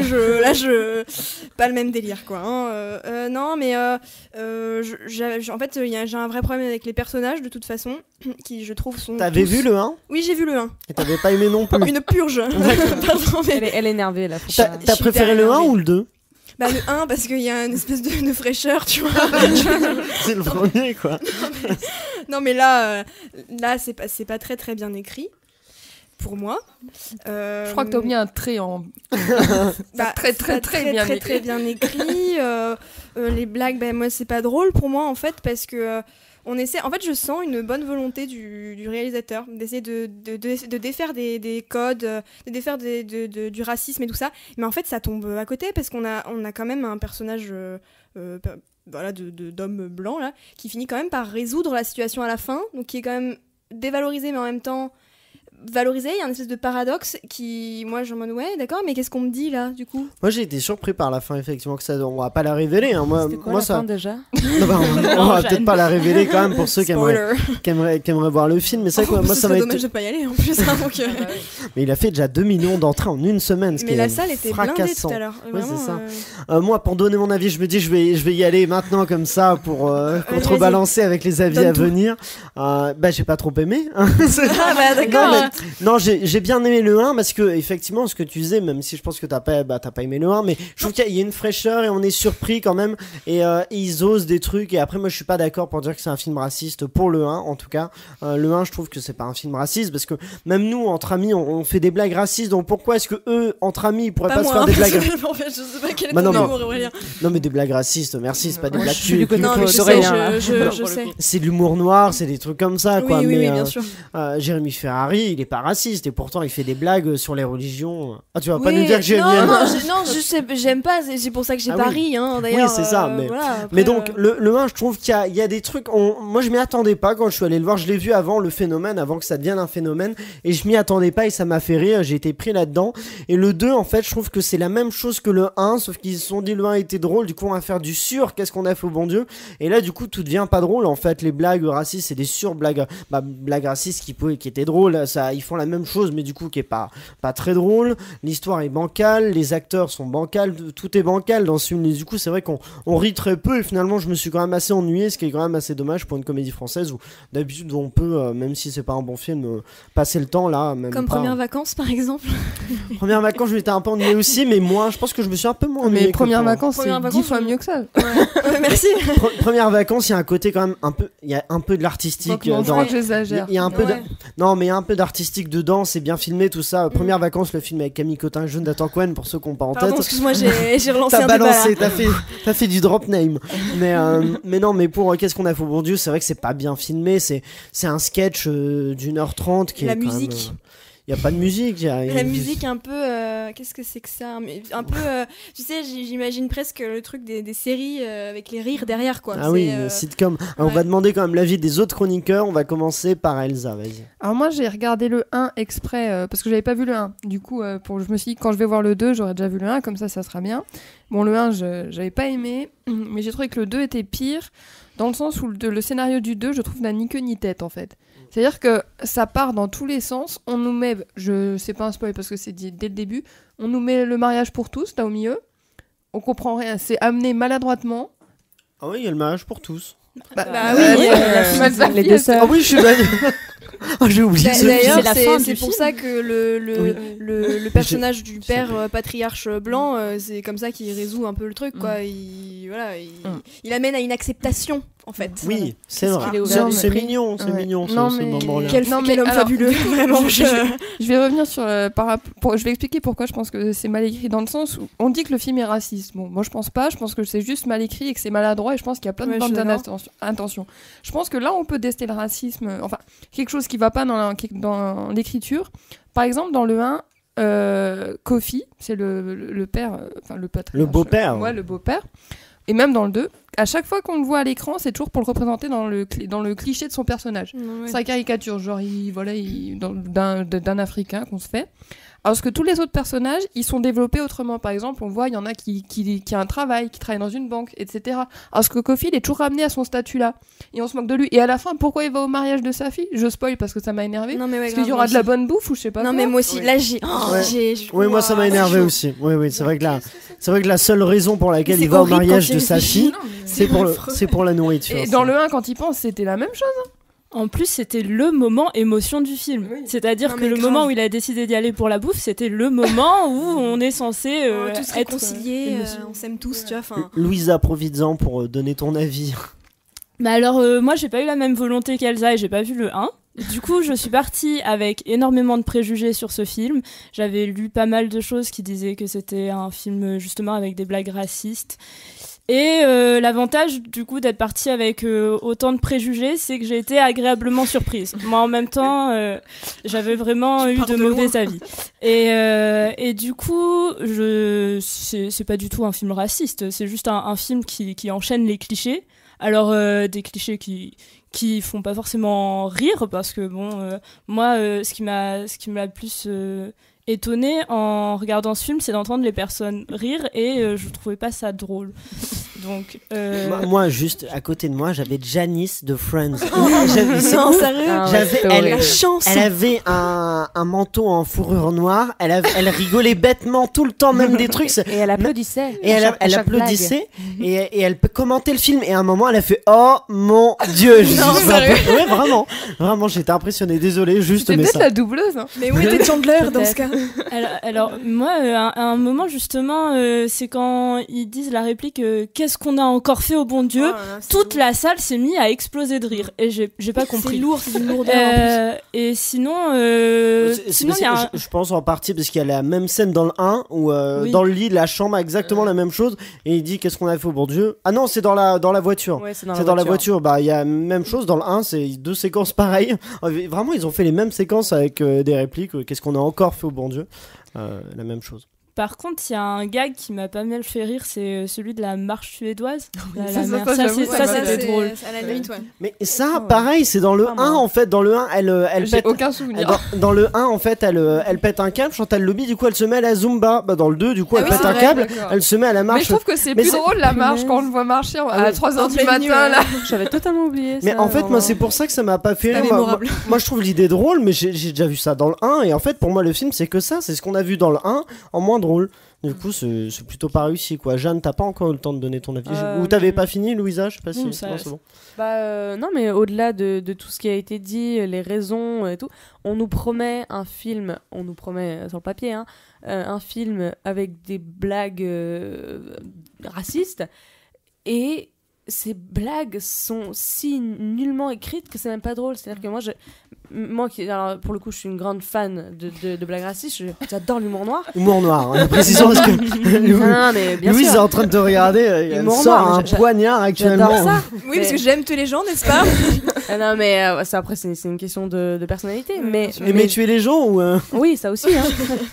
Pas le même délire, quoi. Hein. Non, mais en fait, j'ai un vrai problème avec les personnages, de toute façon, qui, je trouve, sont. T'avais vu le 1 ? Oui, j'ai vu le 1. Et t'avais pas aimé non plus. Une purge. Pardon, mais... Elle est énervée, là. T'as préféré le 1 ou le 2 ? Bah le 1 parce qu'il y a une espèce de fraîcheur, tu vois. C'est le premier, quoi. Non mais là c'est pas très très bien écrit pour moi. Je crois que t'as oublié un trait en très bien écrit. Les blagues, moi c'est pas drôle pour moi en fait parce que en fait je sens une bonne volonté du réalisateur d'essayer de défaire des codes, de défaire du racisme et tout ça, mais en fait ça tombe à côté parce qu'on a quand même un personnage d'homme blanc là qui finit quand même par résoudre la situation à la fin, donc qui est quand même dévalorisé mais en même temps valorisé. Il y a une espèce de paradoxe qui, moi, je me dis ouais, d'accord, mais qu'est-ce qu'on me dit là, du coup? Moi, j'ai été surpris par la fin, effectivement, que ça, on va pas la révéler. Hein. C'était quoi la fin déjà? Non, bah, on va peut-être pas la révéler quand même pour ceux qui aimeraient voir le film. Mais c'est quoi, moi, ça m'a dommage de pas y aller en plus. Hein, donc, mais il a fait déjà 2 millions d'entrées en une semaine. Ce mais qui la est salle était fracassant. blindée tout à l'heure. Ouais, vraiment, c'est ça. Moi, pour donner mon avis, je me dis je vais y aller maintenant comme ça pour contrebalancer avec les avis à venir. J'ai pas trop aimé. Ah bah d'accord. Non, j'ai bien aimé le 1 parce que effectivement ce que tu disais, même si je pense que t'as pas aimé le 1, mais je trouve qu'il y a une fraîcheur et on est surpris quand même et ils osent des trucs. Et après moi je suis pas d'accord pour dire que c'est un film raciste pour le 1 en tout cas. Le 1 je trouve que c'est pas un film raciste parce que même nous entre amis on fait des blagues racistes, donc pourquoi est-ce que eux entre amis ils pourraient pas se faire des blagues? En fait, je sais pas quel est ton humour, Aurélien. Non mais des blagues racistes, merci, c'est pas des blagues Non mais je sais. C'est de l'humour noir, c'est des trucs comme ça quoi. Oui, mais bien sûr. Jérémy Ferrari il est pas raciste et pourtant il fait des blagues sur les religions. Ah, tu vas oui, pas nous dire que Jérémy j'aime pas, c'est pour ça que j'ai pas ri hein, d'ailleurs. Oui, c'est ça, mais, voilà, après, mais donc le 1, je trouve qu'il y a des trucs, moi je m'y attendais pas quand je suis allé le voir, je l'ai vu avant le phénomène, avant que ça devienne un phénomène, et je m'y attendais pas et ça m'a fait rire, j'ai été pris là-dedans. Et le 2, en fait, je trouve que c'est la même chose que le 1, sauf qu'ils se sont dit le 1 était drôle, du coup on va faire du sur, qu'est-ce qu'on a fait au bon Dieu, et là du coup tout devient pas drôle, en fait, les blagues racistes, c'est des sur-blagues, blagues racistes qui étaient drôles, ça, ils font la même chose, mais du coup qui est pas très drôle, l'histoire est bancale, les acteurs sont bancals, tout est bancal dans ce film, et du coup c'est vrai qu'on rit très peu, et finalement je me suis quand même assez ennuyé, ce qui est quand même assez dommage pour une comédie française où d'habitude on peut, même si c'est pas un bon film, passer le temps là. Même comme pas. Premières vacances par exemple. Premières vacances je m'étais un peu ennuyé aussi, mais moi je pense que je me suis un peu moins ennuyé. Mais Premières vacances c'est 10 fois mieux que ça. Ouais, merci. Premières vacances, il y a un côté quand même il y a un peu de l'artistique je crois que j'exagère. Il y a un peu non mais il y a un peu d'artistique dedans, c'est bien filmé tout ça. Premières vacances, le film avec Camille Cotin et Jonathan Cohen pour ceux qui n'ont pas en tête. Pardon, excuse-moi, j'ai relancé un débat. T'as fait du drop name. Mais non, mais pour qu'est-ce qu'on a fait au bon Dieu, c'est vrai que c'est pas bien filmé, c'est un sketch d'1h30 qui la est musique. Il n'y a pas de musique. La musique un peu... qu'est-ce que c'est que ça? Un peu... tu sais, j'imagine presque le truc des séries avec les rires derrière, quoi. Ah oui, sitcom. Alors, on va demander quand même l'avis des autres chroniqueurs. On va commencer par Elsa, vas-y. Alors moi, j'ai regardé le 1 exprès, parce que j'avais pas vu le 1. Du coup, je me suis dit, quand je vais voir le 2, j'aurais déjà vu le 1, comme ça sera bien. Bon, le 1, j'avais pas aimé, mais j'ai trouvé que le 2 était pire, dans le sens où le scénario du 2, je trouve, n'a ni queue ni tête, en fait. C'est-à-dire que ça part dans tous les sens. On nous met, c'est pas un spoil parce que c'est dit dès le début, on nous met le mariage pour tous là au milieu. On comprend rien, c'est amené maladroitement. Ah oui, il y a le mariage pour tous. Les deux sœurs. Ah oui, je suis oh, j'ai oublié ce D'ailleurs, film. c'est pour ça que le personnage du père patriarche blanc, c'est comme ça qu'il résout un peu le truc, quoi. Il amène à une acceptation, en fait. Oui, c'est vrai. C'est mignon, ce moment-là. Quel homme fabuleux, vraiment. Je vais revenir sur je vais expliquer pourquoi je pense que c'est mal écrit, dans le sens où on dit que le film est raciste. Bon, moi je pense pas, je pense que c'est juste mal écrit et que c'est maladroit, et je pense qu'il y a plein de bonnes intentions. Je pense que là on peut tester le racisme, enfin quelque chose qui va pas dans l'écriture. Par exemple, dans le 1, Kofi, c'est le père, enfin le patriarche. Le beau-père. Ouais, le beau-père. Et même dans le 2, à chaque fois qu'on le voit à l'écran, c'est toujours pour le représenter dans le cliché de son personnage. Ouais. Sa caricature, genre d'un Africain qu'on se fait. Alors que tous les autres personnages, ils sont développés autrement. Par exemple, on voit, il y en a qui a un travail, qui travaille dans une banque, etc. Alors que Kofi, il est toujours ramené à son statut-là. Et on se moque de lui. Et à la fin, pourquoi il va au mariage de sa fille ? Je spoil parce que ça m'a énervé. Parce qu'il y aura de la bonne bouffe ou je sais pas. Non, mais moi aussi, là, Oui, moi ça m'a énervé aussi. Oui, c'est vrai que la seule raison pour laquelle il va au mariage de sa fille, c'est pour la nourriture. Et dans le 1, quand il pense, c'était la même chose. En plus, c'était le moment émotion du film. Oui. C'est-à-dire que le moment où il a décidé d'y aller pour la bouffe, c'était le moment où on est censé tous réconcilier, on s'aime tous, tu vois. Louisa, profites-en pour donner ton avis. Bah alors, moi, j'ai pas eu la même volonté qu'Elsa et j'ai pas vu le 1. Du coup, je suis partie avec énormément de préjugés sur ce film. J'avais lu pas mal de choses qui disaient que c'était un film justement avec des blagues racistes. Et l'avantage du coup d'être partie avec autant de préjugés, c'est que j'ai été agréablement surprise. Moi en même temps, j'avais vraiment eu de mauvais avis. Et du coup, c'est pas du tout un film raciste, c'est juste un film qui enchaîne les clichés. Alors des clichés qui font pas forcément rire, parce que bon, moi ce qui m'a le plus étonnée en regardant ce film, c'est d'entendre les personnes rire, et je trouvais pas ça drôle. Donc, moi, juste à côté de moi, j'avais Janice de Friends. Elle avait un manteau en fourrure noire. Elle rigolait bêtement tout le temps, même des trucs. Et elle applaudissait. Et elle applaudissait. Et elle commentait le film. Et à un moment, elle a fait "Oh mon Dieu!" Ouais, vraiment, j'étais impressionné. Désolé, juste. C'était mais peut-être ça. la doubleuse. Hein. Mais où était Chandler dans ce cas? Alors moi, à un moment justement, c'est quand ils disent la réplique qu'est-ce qu'on a encore fait au bon Dieu, toute la salle s'est mise à exploser de rire, et j'ai pas compris. C'est lourd, c'est une lourdeur en plus. Et sinon, je pense en partie parce qu'il y a la même scène dans le 1 où dans le lit, la chambre a exactement la même chose, et il dit qu'est-ce qu'on a fait au bon Dieu. Ah non, c'est dans la voiture. Ouais, c'est dans la voiture. Bah il y a même chose dans le 1, c'est 2 séquences pareilles. Vraiment, ils ont fait les mêmes séquences avec des répliques. Qu'est-ce qu'on a encore fait au bon Dieu. La même chose. Par contre, il y a un gag qui m'a pas mal fait rire, c'est celui de la marche suédoise. Ça, c'était drôle. À la limite, ouais. Mais ça, pareil, c'est dans le 1 en fait. Dans le 1, elle J'ai pète. aucun souvenir. Dans le 1, en fait, elle pète un câble. Chantal Lobby, du coup, elle se met à la Zumba. Bah, dans le 2, du coup, elle pète un câble. Elle se met à la marche. Mais je trouve que c'est plus drôle la marche quand on le voit marcher à 3h du matin. Là. J'avais totalement oublié ça. Mais en fait, moi, c'est pour ça que ça m'a pas fait rire. Moi, je trouve l'idée drôle, mais j'ai déjà vu ça dans le 1. Et en fait, pour moi, le film, c'est que ça. C'est ce qu'on a vu dans le 1 en moins drôle. Du coup, c'est plutôt pas réussi, quoi. Jeanne, t'as pas encore eu le temps de donner ton avis. Ou t'avais pas fini, Louisa? Je sais pas si. Non, c'est bon. Non, mais au-delà de tout ce qui a été dit, les raisons et tout, on nous promet un film, on nous promet sur le papier, un film avec des blagues racistes, et ces blagues sont si nullement écrites que c'est même pas drôle. C'est-à-dire que moi qui, alors, pour le coup, je suis une grande fan de blagues racistes. J'adore l'humour noir. Humour noir, hein, précisons parce que Louise est en train de te regarder. Elle sort un poignard actuellement. J'adore ça. Oui, parce que j'aime tuer les gens, n'est-ce pas? Non, mais après, c'est une question de personnalité. Mais tuer les gens ou Oui, ça aussi.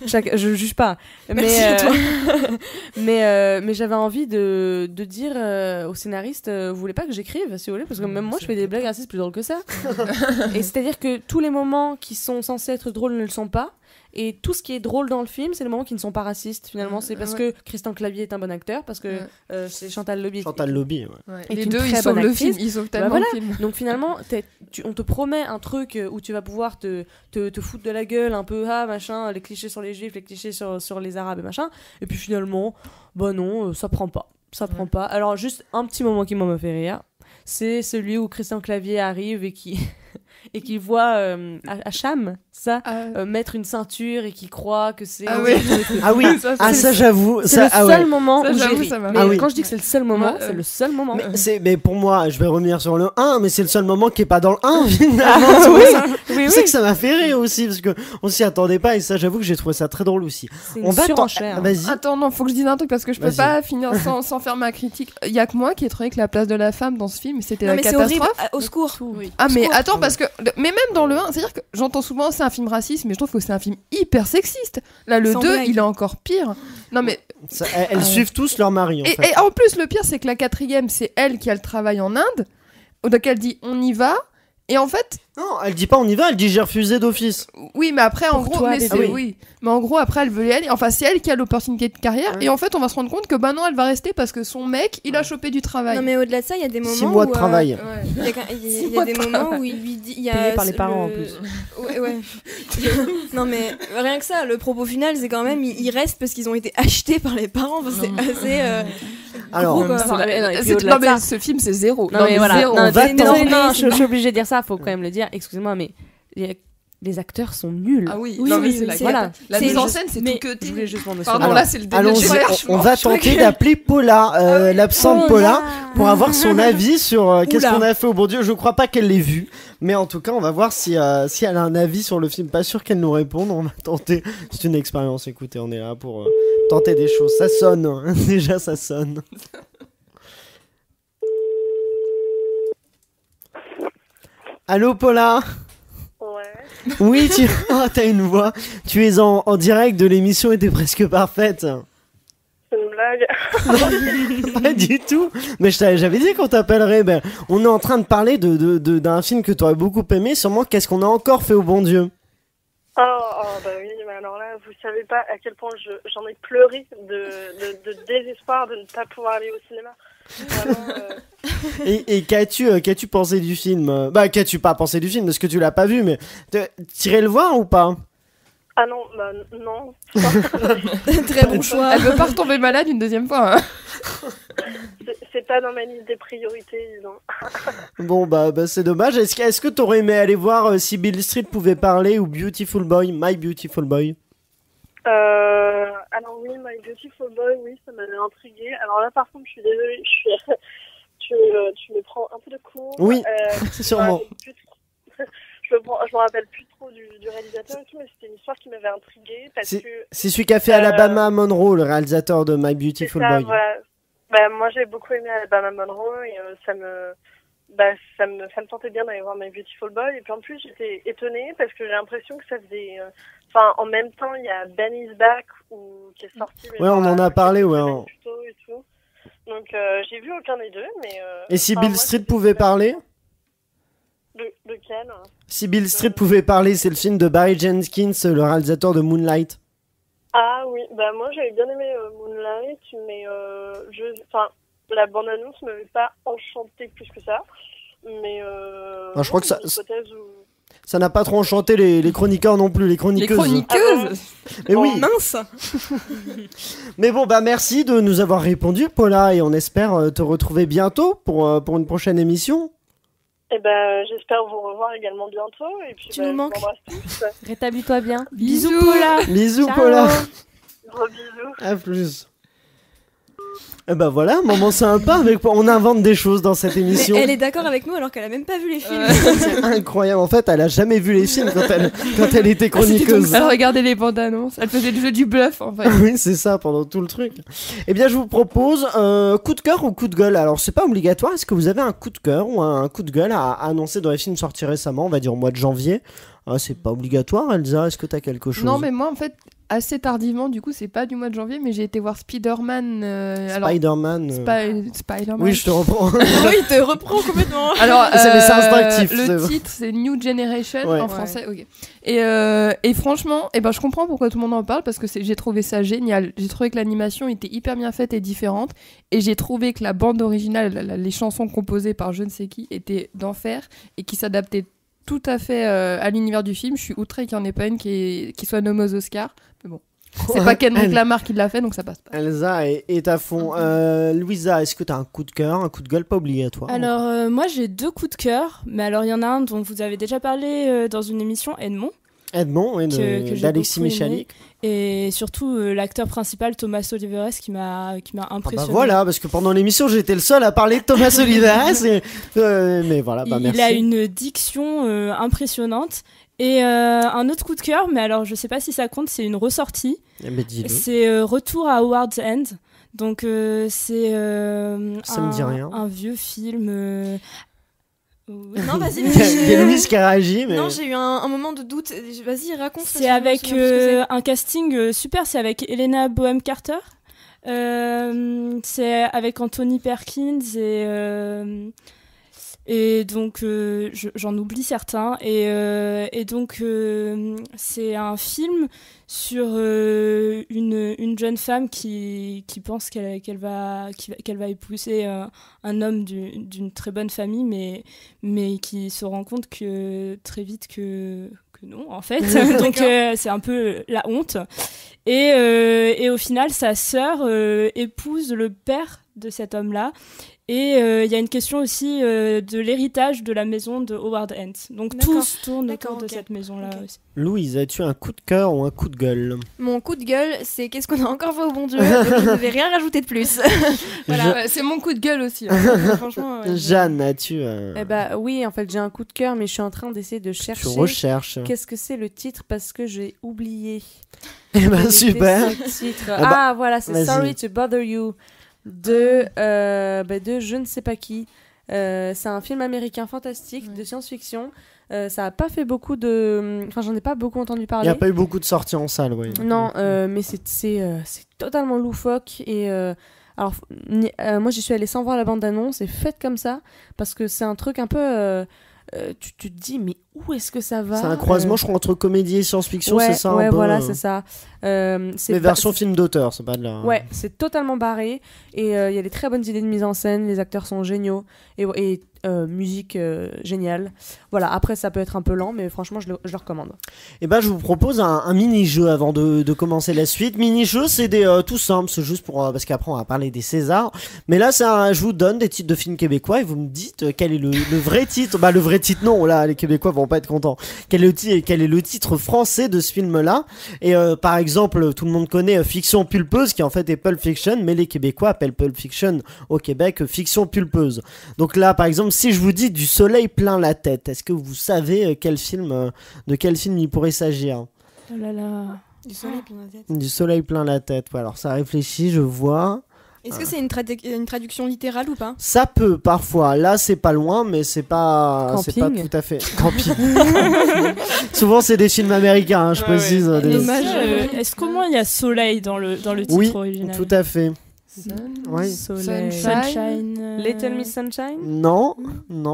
Je juge pas. Merci à toi. mais j'avais envie de dire au scénariste, vous voulez pas que j'écrive, si vous voulez, parce que même moi, je fais des blagues racistes plus drôles que ça. Et c'est-à-dire que tous les moments qui sont censés être drôles ne le sont pas. Et tout ce qui est drôle dans le film, c'est les moments qui ne sont pas racistes finalement. C'est parce que Christian Clavier est un bon acteur, parce que c'est Chantal Lobby. Chantal Lobby, est Les une deux, très ils sauvent bonne le actrice. film, ils sauvent tellement Voilà. le film. Donc finalement, on te promet un truc où tu vas pouvoir te foutre de la gueule un peu, machin, les clichés sur les juifs, les clichés sur les arabes et machin. Et puis finalement, bah non, ça prend pas. Ça prend pas. Alors juste un petit moment qui m'a fait rire, c'est celui où Christian Clavier arrive et qui voit Hacham, mettre une ceinture et qui croit que c'est... ça j'avoue. C'est le seul moment ça, où j'ai j'avoue, ri. ça m'a- Mais quand je dis que c'est le seul moment, c'est le seul moment. Mais pour moi, je vais revenir sur le 1, mais c'est le seul moment qui est pas dans le 1 finalement. C'est ça que ça m'a fait rire aussi, parce qu'on s'y attendait pas, et ça j'avoue que j'ai trouvé ça très drôle aussi. C'est une surenchère. Vas-y. Attends, non, faut que je dise un truc parce que je peux Vas-y. pas finir sans faire ma critique. Il y a que moi qui ai trouvé que la place de la femme dans ce film, c'était Non, la mais c'est catastrophe. horrible. Au secours. Ah, mais secours. attends, parce que. Mais même dans le 1, c'est-à-dire que j'entends souvent c'est un film raciste, mais je trouve que c'est un film hyper sexiste. Là, le Sans 2, blague. il est encore pire. Non, mais. Elles suivent tous leur mari en fait. Et en plus, le pire, c'est que la 4e, c'est elle qui a le travail en Inde. Donc elle dit on y va. Et en fait. Non, elle dit pas on y va, elle dit j'ai refusé d'office. Oui, mais après, en Pour gros. toi, Mais, bébé. oui. Mais en gros, après, elle veut y aller. Enfin, c'est elle qui a l'opportunité de carrière. Et en fait, on va se rendre compte que bah non, elle va rester parce que son mec, il a chopé du travail. Non, mais au-delà de ça, il y a des moments 6 mois où, de travail. Il y a des moments où il lui dit. Payé par les parents, en plus. Ouais. Non, mais rien que ça, le propos final, c'est quand même ils restent parce qu'ils ont été achetés par les parents. Enfin, c'est assez. Alors, gros, quoi. Non, mais ce film, c'est zéro. Non, mais voilà. zéro. Non, On va désolé, t'en- non, je suis obligée de dire ça, faut quand même le dire. Excusez-moi, mais les acteurs sont nuls. Ah oui, Oui, non, mais oui, c'est la, c'est- voilà. La c'est mise en juste- scène, c'est mais tout que je voulais juste m'en Pardon, Alors, là, c'est le délire. allons-y, on va tenter d'appeler Paula, l'absente Paula, pour avoir son avis sur qu'est-ce qu'on a fait au bon Dieu. Je crois pas qu'elle l'ait vu, mais en tout cas, on va voir si elle a un avis sur le film. Pas sûr qu'elle nous réponde, on va tenter. C'est une expérience, écoutez, on est là pour tenter des choses. Ça sonne, hein. Déjà ça sonne. Allô Paula? Ouais. Oui, t'as une voix. Tu es en direct de l'émission et t'es presque parfaite. C'est une blague. Pas du tout. Mais j'avais dit qu'on t'appellerait. Ben, on est en train de parler d'un film que t'aurais beaucoup aimé. Sûrement, qu'est-ce qu'on a encore fait au bon Dieu? Oh, bah oui, mais alors là, vous savez pas à quel point j'en ai pleuré de désespoir de ne pas pouvoir aller au cinéma. Vraiment, Et qu'as-tu pensé du film? Bah, qu'as-tu pas pensé du film? Parce que tu l'as pas vu, mais t'irais le voir ou pas? Ah non, bah non. Très bon choix. Elle veut pas retomber malade une deuxième fois. Hein. C'est pas dans ma liste des priorités, disons. Bon, bah c'est dommage. Est-ce que t'aurais aimé aller voir si Beale Street pouvait parler ou Beautiful Boy, My Beautiful Boy? Alors oui, My Beautiful Boy, oui, ça m'avait intriguée. Alors là, par contre, je suis désolée, tu me prends un peu de court. Oui, sûrement. Je me rappelle plus trop du réalisateur et tout, mais c'était une histoire qui m'avait intriguée parce que... C'est celui qui a fait Alabama Monroe, le réalisateur de My Beautiful ça, Boy. Voilà. Bah, moi, j'ai beaucoup aimé Alabama Monroe et ça me tentait bien d'aller voir My Beautiful Boy. Et puis en plus, j'étais étonnée parce que j'ai l'impression que ça faisait... Enfin, en même temps, il y a Ben Is Back qui est sorti. Ouais, on en a parlé, ouais. Plus tôt et tout. Donc, j'ai vu aucun des deux, mais... Et si Beale Street pouvait parler? Lequel? Si Beale Street pouvait parler, c'est le film de Barry Jenkins, le réalisateur de Moonlight. Ah oui, bah moi j'avais bien aimé Moonlight, mais la bande-annonce ne m'avait pas enchanté plus que ça. Mais je crois que ça n'a pas trop enchanté les chroniqueurs non plus, les chroniqueuses. Les chroniqueuses. Mais oui. Mince. Mais bon, bah merci de nous avoir répondu, Paula, et on espère te retrouver bientôt pour une prochaine émission. Et ben j'espère vous revoir également bientôt. Et puis, Tu nous manques. je vous embrasse tous. Rétablis-toi bien. Bisous, Paula. Bisous, Ciao. Paula. Gros bisous. À plus. Et bah voilà, moment sympa, on invente des choses dans cette émission. Mais elle est d'accord avec nous alors qu'elle a même pas vu les films. C'est incroyable, en fait, elle a jamais vu les films quand elle était chroniqueuse. Elle regardait les bandes annonces. Elle faisait le jeu du bluff en fait. Oui, c'est ça, pendant tout le truc. Eh bien, je vous propose coup de cœur ou coup de gueule. Alors, c'est pas obligatoire. Est-ce que vous avez un coup de cœur ou un coup de gueule à annoncer dans les films sortis récemment, on va dire au mois de janvier? C'est pas obligatoire, Elsa. Est-ce que t'as quelque chose? Non, mais moi en fait, assez tardivement, du coup, c'est pas du mois de janvier, mais j'ai été voir Spider-Man. Spider-Man. Spider-Man. Oui, je te reprends. Oui, il te reprend complètement. Alors, c'est instinctif. Le titre, c'est New Generation en français. Ouais. Ok. Et franchement, je comprends pourquoi tout le monde en parle parce que j'ai trouvé ça génial. J'ai trouvé que l'animation était hyper bien faite et différente, et j'ai trouvé que la bande originale, les chansons composées par je ne sais qui, étaient d'enfer et qui s'adaptaient tout à fait à l'univers du film. Je suis outrée qu'il n'y en ait pas une qui soit nommée aux Oscars. Mais bon, c'est pas Kendrick Lamar qui l'a fait, donc ça passe pas. Elsa est à fond. Louisa, est-ce que t'as un coup de cœur, un coup de gueule pas obligatoire? Alors, moi j'ai 2 coups de cœur, mais alors il y en a un dont vous avez déjà parlé dans une émission, Edmond. Edmond, oui, d'Alexis beaucoup Michalik. Et surtout l'acteur principal, Thomas Oliveres, qui m'a impressionné. Voilà, parce que pendant l'émission, j'étais le seul à parler de Thomas Oliveres. Mais voilà, merci. Il a une diction impressionnante. Et un autre coup de cœur, mais alors je sais pas si ça compte, c'est une ressortie. C'est Retour à Howard's End. Donc c'est ça me dit rien. Un vieux film. Non, vas-y. Il y a Louise qui a réagi. Mais... Non, j'ai eu un moment de doute. Vas-y, raconte. C'est avec un casting super, c'est avec Helena Bonham Carter. C'est avec Anthony Perkins et donc j'en oublie certains et donc c'est un film sur une jeune femme qui pense qu'elle va épouser un homme d'une très bonne famille mais qui se rend compte que très vite que non en fait. Donc c'est un peu la honte et au final sa sœur épouse le père de cet homme-là. Et il y a une question aussi de l'héritage de la maison de Howard End. Donc tout se tourne autour de cette maison-là aussi. Louise, as-tu un coup de cœur ou un coup de gueule? Mon coup de gueule, c'est qu'est-ce qu'on a encore fait au bon Dieu. Je ne vais rien rajouter de plus. Voilà, c'est mon coup de gueule aussi. Franchement, Jeanne, as-tu oui, en fait, j'ai un coup de cœur, mais je suis en train d'essayer de chercher. Tu recherches. Qu'est-ce que c'est le titre parce que j'ai oublié. Eh ben super. Voilà, c'est Sorry to Bother You. De je ne sais pas qui. C'est un film américain fantastique de science-fiction. Ça a pas fait beaucoup de... Enfin, j'en ai pas beaucoup entendu parler. Il n'y a pas eu beaucoup de sorties en salle, oui. Non, mais c'est totalement loufoque. Et alors, moi, j'y suis allée sans voir la bande-annonce et faite comme ça, parce que c'est un truc un peu... tu te dis, mais où est-ce que ça va? C'est un croisement, je crois, entre comédie et science-fiction, c'est ça un peu, voilà, c'est ça. Mais version film d'auteur, c'est pas de la... Ouais, c'est totalement barré. Et il y a des très bonnes idées de mise en scène, les acteurs sont géniaux. Et musique géniale. Voilà, après, ça peut être un peu lent, mais franchement, je le recommande. Et je vous propose un mini-jeu avant de commencer la suite. Mini-jeu, c'est tout simple, c'est juste pour... parce qu'après, on va parler des Césars. Mais là, je vous donne des titres de films québécois et vous me dites quel est le vrai titre. Le vrai titre, non, là, les Québécois vont pas être contents. Quel est le titre français de ce film-là? Et par exemple, tout le monde connaît Fiction pulpeuse, qui en fait est Pulp Fiction, mais les Québécois appellent Pulp Fiction au Québec Fiction pulpeuse. Donc là, par exemple, si je vous dis Du soleil plein la tête, est-ce que vous savez de quel film il pourrait s'agir? Oh là là. Du soleil plein la tête. Du soleil plein la tête. Ouais, alors ça réfléchit, je vois. Est-ce que c'est une traduction littérale ou pas? Ça peut parfois. Là, c'est pas loin, mais c'est pas tout à fait. Camping. Souvent, c'est des films américains, je précise. Est-ce qu'au moins il y a soleil dans le titre original? Oui, tout à fait. Sunshine. Little Miss Sunshine? Non,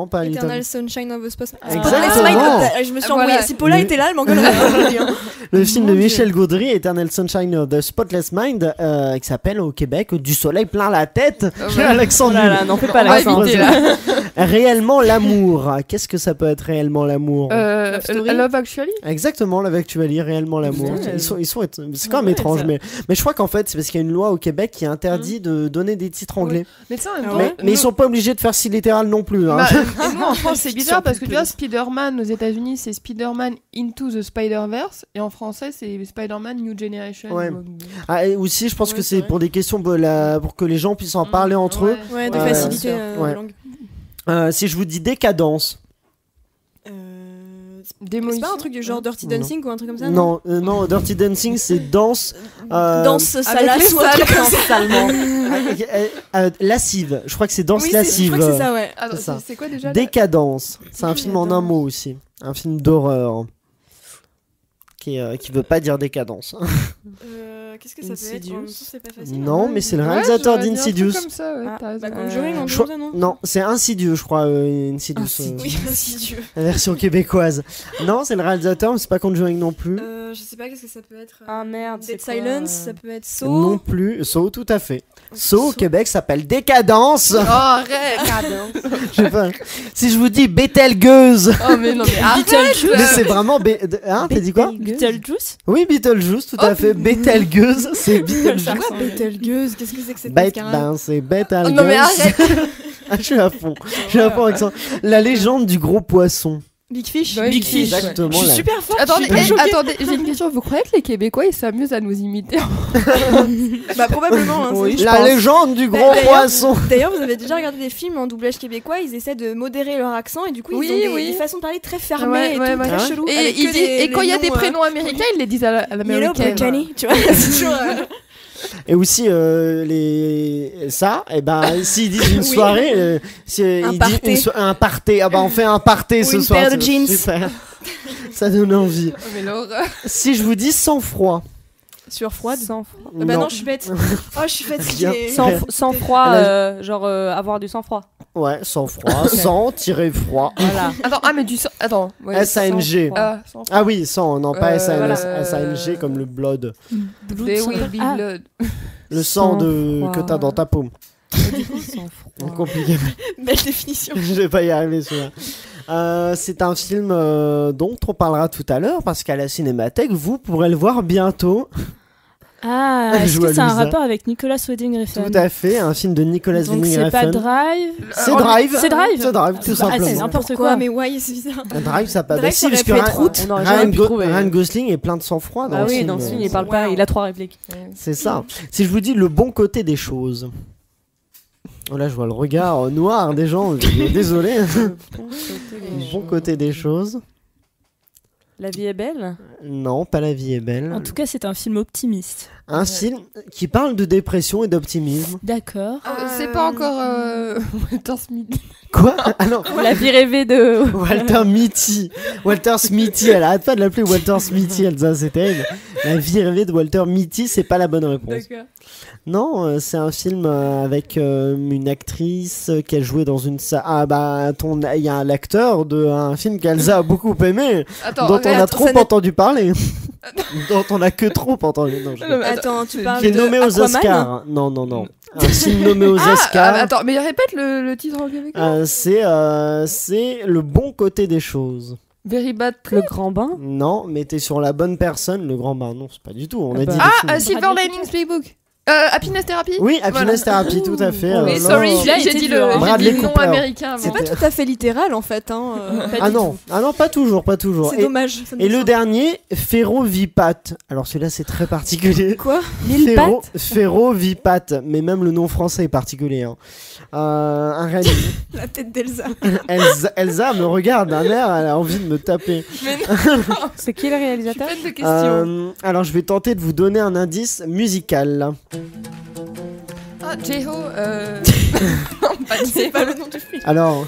pas Little Eternal Sunshine of the Spotless Mind. Exactement. Je me suis embrouillée. Si Paula était là, elle m'engueulerait. Le film de Michel Gaudry, Eternal Sunshine of the Spotless Mind, qui s'appelle au Québec Du soleil plein la tête. Alexandre, n'en fais pas l'accent. Réellement l'amour. Qu'est-ce que ça peut être réellement l'amour? Love Actually. Exactement, Love Actually, réellement l'amour. C'est quand même étrange, mais je crois qu'en fait c'est parce qu'il y a une loi au Québec qui interdit de donner des titres anglais. Mais ça, en même temps, mais ils sont pas obligés de faire si littéral non plus. Hein. Nous en France c'est bizarre parce que tu vois Spider-Man aux États-Unis c'est Spider-Man Into the Spider-Verse et en français c'est Spider-Man New Generation. Ouais. Et aussi je pense que c'est pour des questions pour que les gens puissent en parler entre eux. Ouais, de faciliter la langue. Si je vous dis décadence. C'est pas un truc du genre Dirty Dancing ou un truc comme ça? Non, Dirty Dancing c'est danse. Danse salace ou un truc comme ça. Lascive. Je crois que c'est danse lascive. Je crois que c'est ça, ouais. C'est quoi déjà? Décadence. C'est un film en un mot aussi. Un film d'horreur. qui veut pas dire décadence. Qu'est-ce que ça peut être? En même temps, c'est pas facile. Non, mais c'est le réalisateur d'Insidious. Comme ça, ouais, t'as raison. Conjuring en Je- deux, non? Non, c'est Insidieux, je crois. Insidious. Oui, Insidieux. La version québécoise. Non, c'est le réalisateur, mais c'est pas Conjuring non plus. Je sais pas, qu'est-ce que ça peut être? Ah merde, Dead c'est Silence, ça peut être Saw. Non plus. Saw, tout à fait. Saw au Québec s'appelle Décadence. Oh, arrête. Je sais pas. Si je vous dis Betelgeuse. Oh, mais non, mais arrête. Mais c'est vraiment. Hein, t'as dit quoi? Beetlejuice. Oui, Beetlejuice, tout à fait. Betelgeuse, c'est Beetlejuice. Quoi, Betelgeuse? Qu'est-ce que c'est que cette Bête, mascarade? ben c'est Betelgeuse. Non, mais arrête. Ah, je suis à fond. Je suis à fond avec ça. La légende du gros poisson. Big Fish? Ouais, Big Fish. Exactement. Je suis là. super forte. Attendez, je suis choquée. attendez, j'ai une question. Vous croyez que les Québécois ils s'amusent à nous imiter? Bah, probablement. Hein, Oui, c'est- la légende du gros D'ailleurs- poisson. D'ailleurs, vous avez déjà regardé des films en doublage québécois, ils essaient de modérer leur accent et du coup, Oui, ils ont oui. des façons de parler très fermées et tout, ouais. très chelou. Et, avec il que dit- et quand il y a des prénoms américains, ils les disent à Yellow l'américaine. Brittany, tu vois, c'est toujours. Et aussi, ça, et ben, s'ils disent une Oui. soirée, Un ils disent party. un party. Ah bah, on fait un party Ou ce une soir. paire de c'est jeans. Super. Ça donne envie. Oh, mais l'horreur. Si je vous dis sang-froid. Sur froide. Sans froid. Bah non, Non. je suis bête. Oh, je suis fatiguée. Rien. Sans froid, Elle genre avoir du sang-froid. Ouais, sang-froid. Sang-froid. Voilà. Attends, mais du sang. Attends. Ouais, S-A-N-G. sang-froid. sang- Ah oui, sang, non, pas Voilà. S-A-N-G comme le blood. There will be Ah. blood. Le sang Sang-froid. que t'as dans ta paume. Sang-froid. Compliqué. Belle définition. Je vais pas y arriver celui-là. C'est un film dont on parlera tout à l'heure parce qu'à la Cinémathèque, vous pourrez le voir bientôt. Ah, Elle est-ce joue que à c'est un Louisa. rapport avec Nicolas Winding Refn? Tout à fait, un film de Nicolas Donc Winding c'est pas Refn. Drive. C'est Drive. C'est Drive. C'est Drive, tout Ah, c'est simplement. n'importe Pourquoi? quoi. Mais why, c'est bizarre. Drive, ça passe. Drive, Bah si, ça parce aurait que pu être Route. On aurait jamais pu trouver. Ryan Gosling est plein de sang-froid dans Ah le oui, film. dans ce film, il parle pas, il a 3 répliques. C'est ça. Si je vous dis le bon côté des choses. Oh là, je vois le regard noir des gens. Désolé. Le bon côté des choses. La vie est belle. Non, pas La vie est belle. En tout cas, c'est un film optimiste. Un film qui parle de dépression et d'optimisme. D'accord. C'est pas encore Walter Smith. Quoi? Ah non. La vie rêvée de Walter Mitty. Walter Smithy. Elle arrête pas de l'appeler Walter Smithy, Elsa, c'est terrible. La vie rêvée de Walter Mitty, c'est pas la bonne réponse. D'accord. Non, c'est un film avec une actrice qui a joué dans une salle. Ah bah, il y a l'acteur d'un film qu'Elsa a beaucoup aimé, Attends, dont on a trop ça n'est- entendu parler. Dont on a que trop entendu. Non, je... Attends, tu parles Qui est de nommé aux Aquaman? Oscars. Non, non, non. Un film nommé aux Oscars. Attends, mais répète le titre en québécois. C'est le bon côté des choses. Very Bad Le Trip. Grand Bain. Non, mais t'es sur la bonne personne. Le grand bain, non, c'est pas du tout. On a dit. Ah, le film. Silver Linings Playbook. Happiness Therapy. Oui, Happiness Voilà. Therapy, tout à fait. Mais non. sorry, Celui-là j'ai était dit dur, le hein. Bradley nom Cooper. américain. C'est moi. pas tout à fait littéral en fait. Hein. Ah non, pas toujours, pas toujours. C'est dommage. ça me Et le semble. dernier, Ferrovipat. Alors celui-là, c'est très particulier. Quoi? Ferrovipat, mais même le nom français est particulier. Hein. Un réalisateur. La tête d'Elsa. Elsa me regarde d'un air, elle a envie de me taper. Mais non, C'est qui le réalisateur? pleine de questions. Alors je vais tenter de vous donner un indice musical. Ah, J-Ho. Non, pas C'est J-Ho. pas le nom du film. Alors,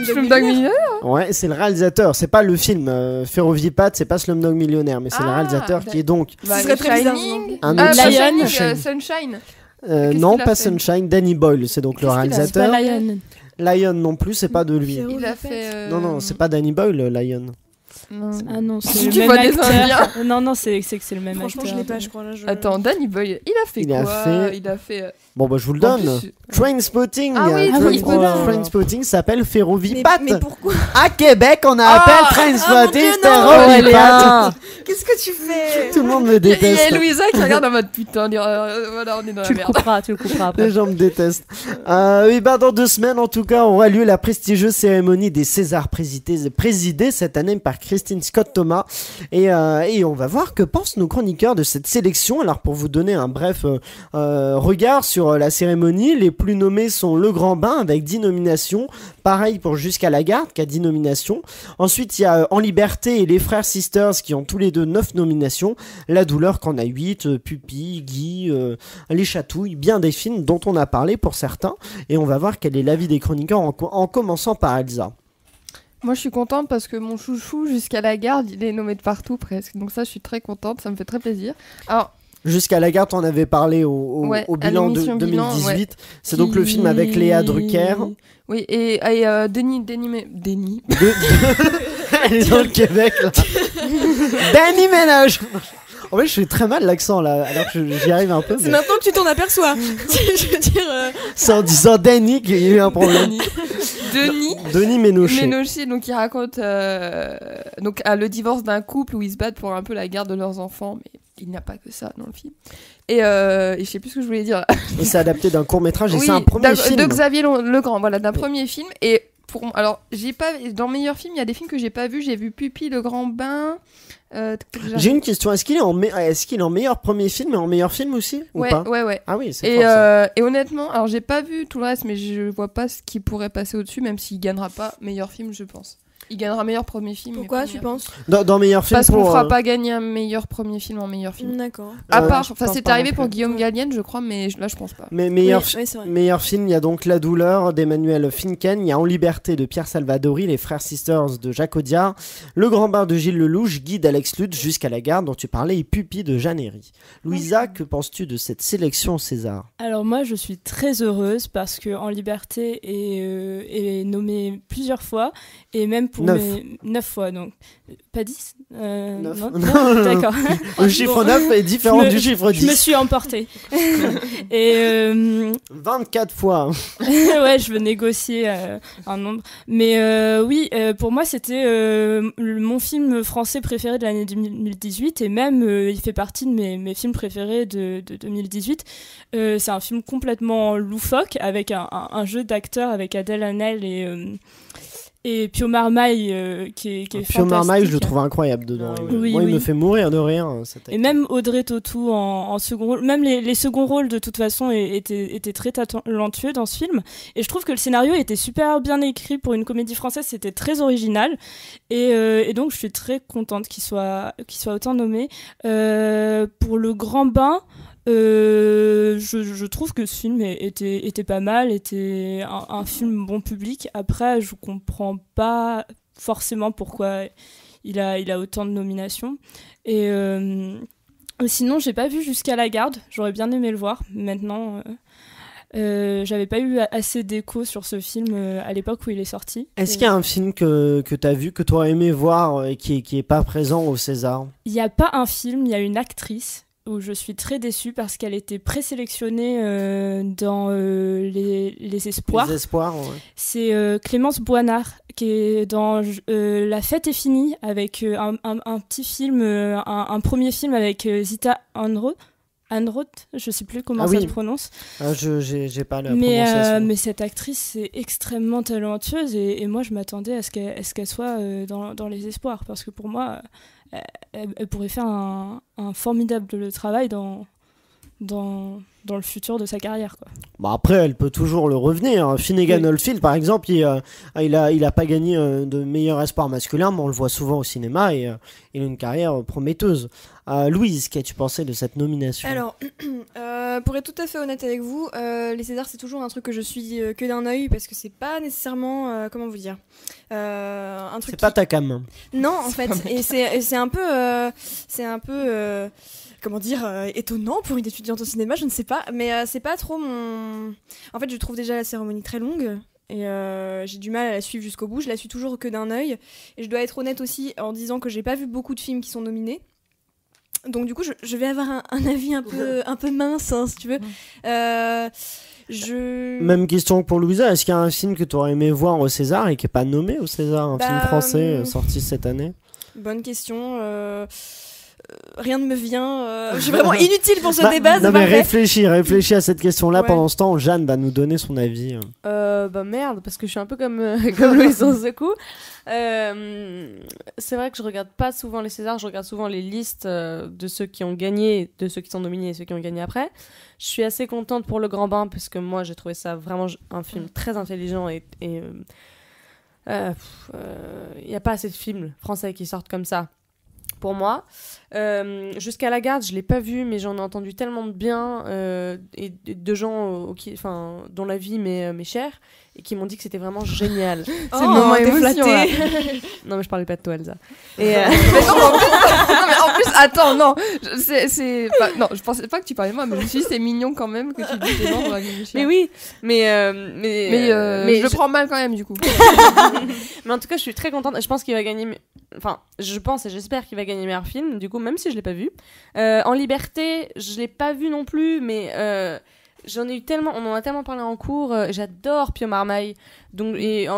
Slumdog Millionnaire. ouais, c'est le réalisateur. C'est pas le film Ferrovipat, c'est pas Slumdog Millionnaire, mais c'est le Ah, réalisateur qui est donc Ce serait très bizarre, Shining. un Ah, autre pas Lion. Shining, Sunshine. non, qu'il a pas fait Sunshine, Danny Boyle, c'est donc le Qu'est-ce qu'il a fait? C'est pas réalisateur. Lion. Lion non plus, c'est pas de lui. Il a fait. Non, c'est pas Danny Boyle, Lion. Non. Ah non, c'est Tu le vois même des acteur. Indiens. Non, c'est le même Franchement, je acteur. l'ai pas, je crois. Là, je... Attends, Danny Boyle, il a fait Il quoi a fait- Il a fait. Bon, bah je vous le En donne. plus, Trainspotting. Ah oui, Trainspotting s'appelle mais, Ferrovipat. mais pourquoi? À Québec, on appelle Trainspotting mon Dieu, non. Ferrovipat. Qu'est-ce que tu fais? Tout le monde me Il y a déteste. Louisa qui regarde en mode putain, voilà, on est dans la Tu le merde. couperas, tu le couperas après. Les gens me détestent. Oui, bah, dans 2 semaines, en tout cas, aura lieu la prestigieuse cérémonie des Césars présidée cette année par Christine Scott Thomas. Et on va voir que pensent nos chroniqueurs de cette sélection. Alors, pour vous donner un bref regard sur la cérémonie, les plus nommés sont Le Grand Bain avec 10 nominations. Pareil pour Jusqu'à la Garde qui a 10 nominations. Ensuite, il y a En Liberté et Les Frères Sisters qui ont tous les deux 9 nominations. La Douleur qui en a 8, Pupille, Guy, Les Chatouilles, bien des films dont on a parlé pour certains. Et on va voir quel est l'avis des chroniqueurs en commençant par Elsa. Moi, je suis contente parce que mon chouchou, jusqu'à la garde, il est nommé de partout presque. Donc ça, je suis très contente, ça me fait très plaisir. Alors, Jusqu'à la garde, on avait parlé au bilan de l'émission 2018. bilan, ouais. C'est donc le film avec Léa Drucker. Oui, et Denis. Elle est dans le Québec, là. Denis Ménage. En fait, je fais très mal l'accent, là, alors que j'y arrive un peu. C'est maintenant que tu t'en aperçois. Je veux dire... C'est en disant Denis qu'il y a eu un problème. Denis Ménochet. Donc il raconte le divorce d'un couple où ils se battent pour un peu la garde de leurs enfants, mais il n'y a pas que ça dans le film. Et je sais plus ce que je voulais dire. Et c'est adapté d'un court-métrage, et oui, c'est un premier film. De Xavier Legrand, voilà, d'un premier film. Et alors, j'ai pas dans meilleurs films, il y a des films que j'ai pas vus. J'ai vu Pupille, Le Grand Bain. J'ai une question. Est-ce qu'il est en meilleur premier film et en meilleur film aussi ou pas? Ouais. Ah oui, c'est fort, ça. Et honnêtement, alors j'ai pas vu tout le reste, mais je vois pas ce qui pourrait passer au-dessus, même s'il gagnera pas meilleur film, je pense. Il gagnera meilleur premier film. Pourquoi tu penses? Dans meilleur film. Parce qu'on fera pas gagner un meilleur premier film en meilleur film. D'accord. À part, c'était arrivé pour Guillaume Gallienne, je crois, mais là je pense pas. Mais meilleur film, il y a donc La Douleur d'Emmanuel Finken, il y a En Liberté de Pierre Salvadori, Les Frères Sisters de Jacques Audiard, Le Grand Bain de Gilles Lelouch, Guy d'Alex Lutz, Jusqu'à la garde dont tu parlais, et Pupille de Jeanne Herry. Louisa, que penses-tu de cette sélection César? Alors moi, je suis très heureuse parce que En Liberté est nommé plusieurs fois, et même pour 9 fois, donc pas 10 9. Non, d'accord. Le chiffre 9 est différent du chiffre 10. Je me suis emportée. Et 24 fois. Ouais, je veux négocier un nombre. Mais oui, pour moi, c'était mon film français préféré de l'année 2018, et même il fait partie de mes films préférés de 2018. C'est un film complètement loufoque, avec un jeu d'acteurs avec Adèle Haenel et Pio Marmaille qui est fantastique. Pio Marmaille, je le trouve incroyable dedans. Oui, Moi, il me fait mourir de rire. Et même Audrey Tautou en second rôle. Même les seconds rôles, de toute façon, étaient très talentueux dans ce film. Et je trouve que le scénario était super bien écrit pour une comédie française. C'était très original. Et donc, je suis très contente qu'il soit autant nommé. Pour Le Grand Bain... je trouve que ce film était pas mal, était un film bon public. Après, je comprends pas forcément pourquoi il a autant de nominations. Et sinon, j'ai pas vu Jusqu'à la garde. J'aurais bien aimé le voir. Maintenant, j'avais pas eu assez d'écho sur ce film à l'époque où il est sorti. Est-ce qu'il y a un film que t'as vu, que t'aurais aimé voir et qui est pas présent au César? Il y a pas un film, il y a une actrice où je suis très déçue parce qu'elle était présélectionnée dans les Espoirs. Les Espoirs, ouais. C'est Clémence Boinard qui est dans La fête est finie, avec un petit film, un premier film avec Zita Anroth, je sais plus comment ça se prononce. J'ai pas la prononciation. Mais cette actrice est extrêmement talentueuse, et moi je m'attendais à ce qu'elle soit dans les Espoirs, parce que pour moi elle pourrait faire un formidable travail dans le futur de sa carrière, quoi. Bah après, elle peut toujours le revenir. Finnegan Oldfield, par exemple, il a pas gagné de meilleur espoir masculin, mais on le voit souvent au cinéma, et il a une carrière prometteuse. Louise, qu'as-tu pensé de cette nomination? Alors, pour être tout à fait honnête avec vous, les Césars, c'est toujours un truc que je suis que d'un œil, parce que c'est pas nécessairement, comment vous dire, un truc. C'est pas ta cam. Non, en fait, et c'est un peu, comment dire, étonnant pour une étudiante au cinéma, je ne sais pas, mais c'est pas trop mon... En fait, je trouve déjà la cérémonie très longue, et j'ai du mal à la suivre jusqu'au bout. Je la suis toujours que d'un œil, et je dois être honnête aussi en disant que j'ai pas vu beaucoup de films qui sont nominés. Donc du coup, je vais avoir un avis un peu mince, hein, si tu veux. Même question que pour Louisa, est-ce qu'il y a un film que tu aurais aimé voir au César et qui n'est pas nommé au César, un film français sorti cette année? Bonne question. Rien ne me vient. Je suis vraiment inutile pour ce débat. Non mais réfléchis à cette question-là. Ouais. Pendant ce temps, Jeanne va nous donner son avis. Merde, parce que je suis un peu comme Louise en ce coup. C'est vrai que je regarde pas souvent les Césars, je regarde souvent les listes de ceux qui ont gagné, de ceux qui sont nominés et ceux qui ont gagné après. Je suis assez contente pour Le Grand Bain, parce que moi j'ai trouvé ça vraiment un film très intelligent, et y a pas assez de films français qui sortent comme ça. pour moi. Jusqu'à la garde, je l'ai pas vu, mais j'en ai entendu tellement de bien et de gens dont la vie m'est chère et qui m'ont dit que c'était vraiment génial. C'est le moment émotion, là. Non, mais je parlais pas de toi, Elsa. Mais en plus, attends, non, non, je pensais pas que tu parlais de moi, mais je me suis dit c'est mignon quand même que tu dis tes gens dans la vie de chien. Mais oui, mais je le prends mal quand même du coup. Mais en tout cas, je suis très contente. Je pense qu'il va gagner. Enfin, je pense et j'espère qu'il va gagner meilleur film. Du coup, même si je l'ai pas vu. En Liberté, je l'ai pas vu non plus, mais j'en ai eu tellement. On en a tellement parlé en cours. J'adore Pio Marmaille. Donc, ils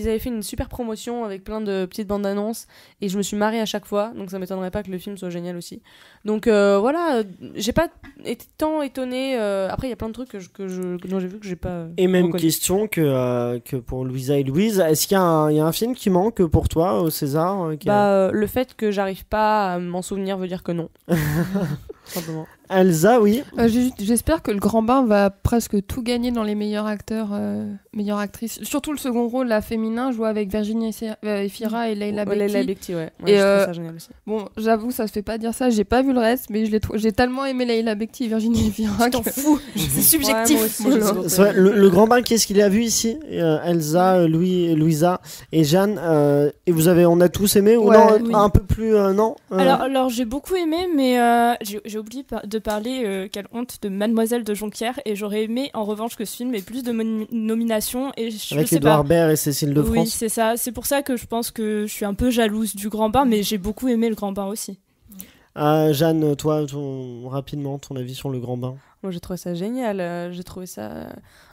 avaient fait une super promotion avec plein de petites bandes annonces et je me suis marrée à chaque fois. Donc, ça m'étonnerait pas que le film soit génial aussi. Donc voilà, j'ai pas été tant étonnée. Après, il y a plein de trucs dont j'ai vu que j'ai pas. Et même reconnu. question que pour Louisa et Louise. Est-ce qu'il y a un film qui manque pour toi au César Le fait que j'arrive pas à m'en souvenir veut dire que non. Simplement. Elsa, oui. J'espère que Le Grand Bain va presque tout gagner dans les meilleurs acteurs, meilleures actrices. Surtout le second rôle, la féminin, joué avec Virginie Efira et Leila Bekti. Leila Bekti, ouais. Et je trouve ça génial aussi. Bon, j'avoue, ça se fait pas dire ça. J'ai pas vu le reste, mais j'ai tellement aimé Leila Bekti et Virginie Efira. Je t'en fous. C'est subjectif. Ouais, moi aussi, le Grand Bain, qu'est-ce qu'il a vu ici Elsa, Louisa et Jeanne. Et on a tous aimé ou non oui. Un peu plus non Alors j'ai beaucoup aimé, mais j'ai oublié de parler, quelle honte, de Mademoiselle de Jonquière, et j'aurais aimé en revanche que ce film ait plus de nominations. Et avec Édouard Baird et Cécile de France. Oui, c'est ça. C'est pour ça que je pense que je suis un peu jalouse du Grand Bain, mais j'ai beaucoup aimé Le Grand Bain aussi. Jeanne, toi, rapidement, ton avis sur Le Grand Bain? Moi, j'ai trouvé ça génial. J'ai trouvé ça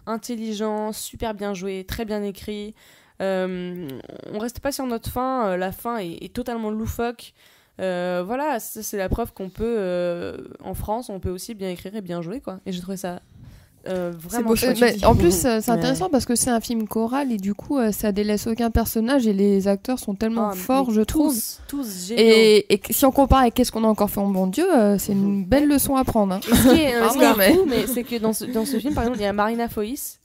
intelligent, super bien joué, très bien écrit. On reste pas sur notre fin. La fin est totalement loufoque. Voilà, c'est la preuve qu'on peut, en France, on peut aussi bien écrire et bien jouer, quoi. Et j'ai trouvé ça vraiment chouette. En plus, c'est intéressant parce que c'est un film choral et du coup, ça délaisse aucun personnage et les acteurs sont tellement forts, je trouve. Tous géniaux. Et si on compare avec Qu'est-ce qu'on a encore fait en bon Dieu, c'est une belle leçon à prendre. Hein. Ce qui est fou, mais c'est que dans ce film, par exemple, il y a Marina Foïs.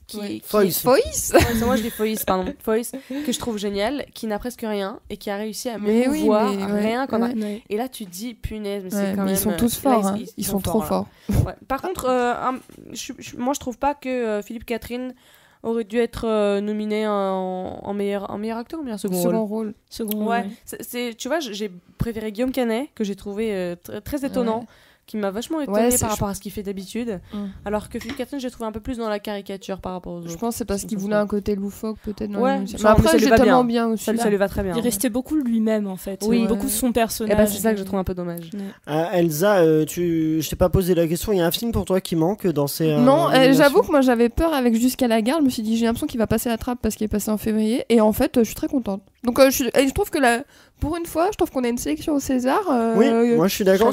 Foïs. Moi je dis Foïs, pardon. Foïs, que je trouve génial, qui n'a presque rien et qui a réussi à m'émouvoir rien qu'en Et là tu te dis punaise, mais c'est quand même. Ils sont tous forts, ils sont trop forts. Ouais. Par contre, moi je trouve pas que Philippe Catherine aurait dû être nominé en meilleur acteur ou meilleur second rôle. Ouais. Tu vois, j'ai préféré Guillaume Canet, que j'ai trouvé très étonnant. Qui m'a vachement étonnée par rapport à ce qu'il fait d'habitude, alors que Philippe Catherine, j'ai trouvé un peu plus dans la caricature par rapport aux autres. Je pense que c'est parce qu'il voulait un côté loufoque, peut-être. Ouais, mais après, j'ai tellement bien aussi. Ça lui va très bien. Il restait beaucoup lui-même, en fait. Oui, beaucoup de son personnage. Et bah, c'est ça que je trouve un peu dommage. Elsa, je t'ai pas posé la question. Il y a un film pour toi qui manque dans ces. Non, j'avoue que moi j'avais peur avec Jusqu'à la garde. Je me suis dit, j'ai l'impression qu'il va passer à la trappe parce qu'il est passé en février. Et en fait, je suis très contente. Donc, je trouve que pour une fois, je trouve qu'on a une sélection au César. Oui, moi je suis d'accord.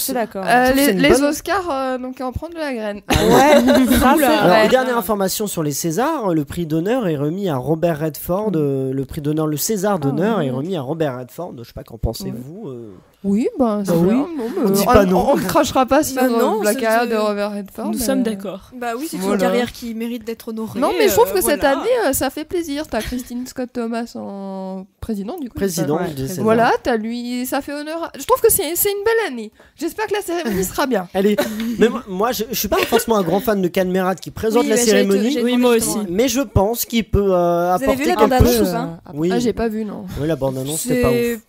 Les Oscars, donc à en prendre de la graine. Alors, dernière information sur les Césars, le prix d'honneur est remis à Robert Redford. Le prix d'honneur, le César d'honneur est remis à Robert Redford. Je sais pas, qu'en pensez-vous Oui, c'est oui. On dit pas non. On ne crachera pas sur la carrière de Robert Redford. Nous sommes d'accord. Bah oui, c'est une carrière qui mérite d'être honorée. Non, mais je trouve que cette année, ça fait plaisir. T'as Christine Scott Thomas en président, du coup. Président du César. Voilà, t'as lui, ça fait honneur. Je trouve que c'est une belle année. J'espère que la cérémonie sera bien. Allez, mais moi je suis pas forcément un grand fan de Can Merad qui présente la cérémonie. Oui, moi aussi. Mais je pense qu'il peut apporter quelque chose. Vous avez vu la bande-annonce ou pas? Oui. Ah, j'ai pas vu, non. Oui, la bande-annonce, c'était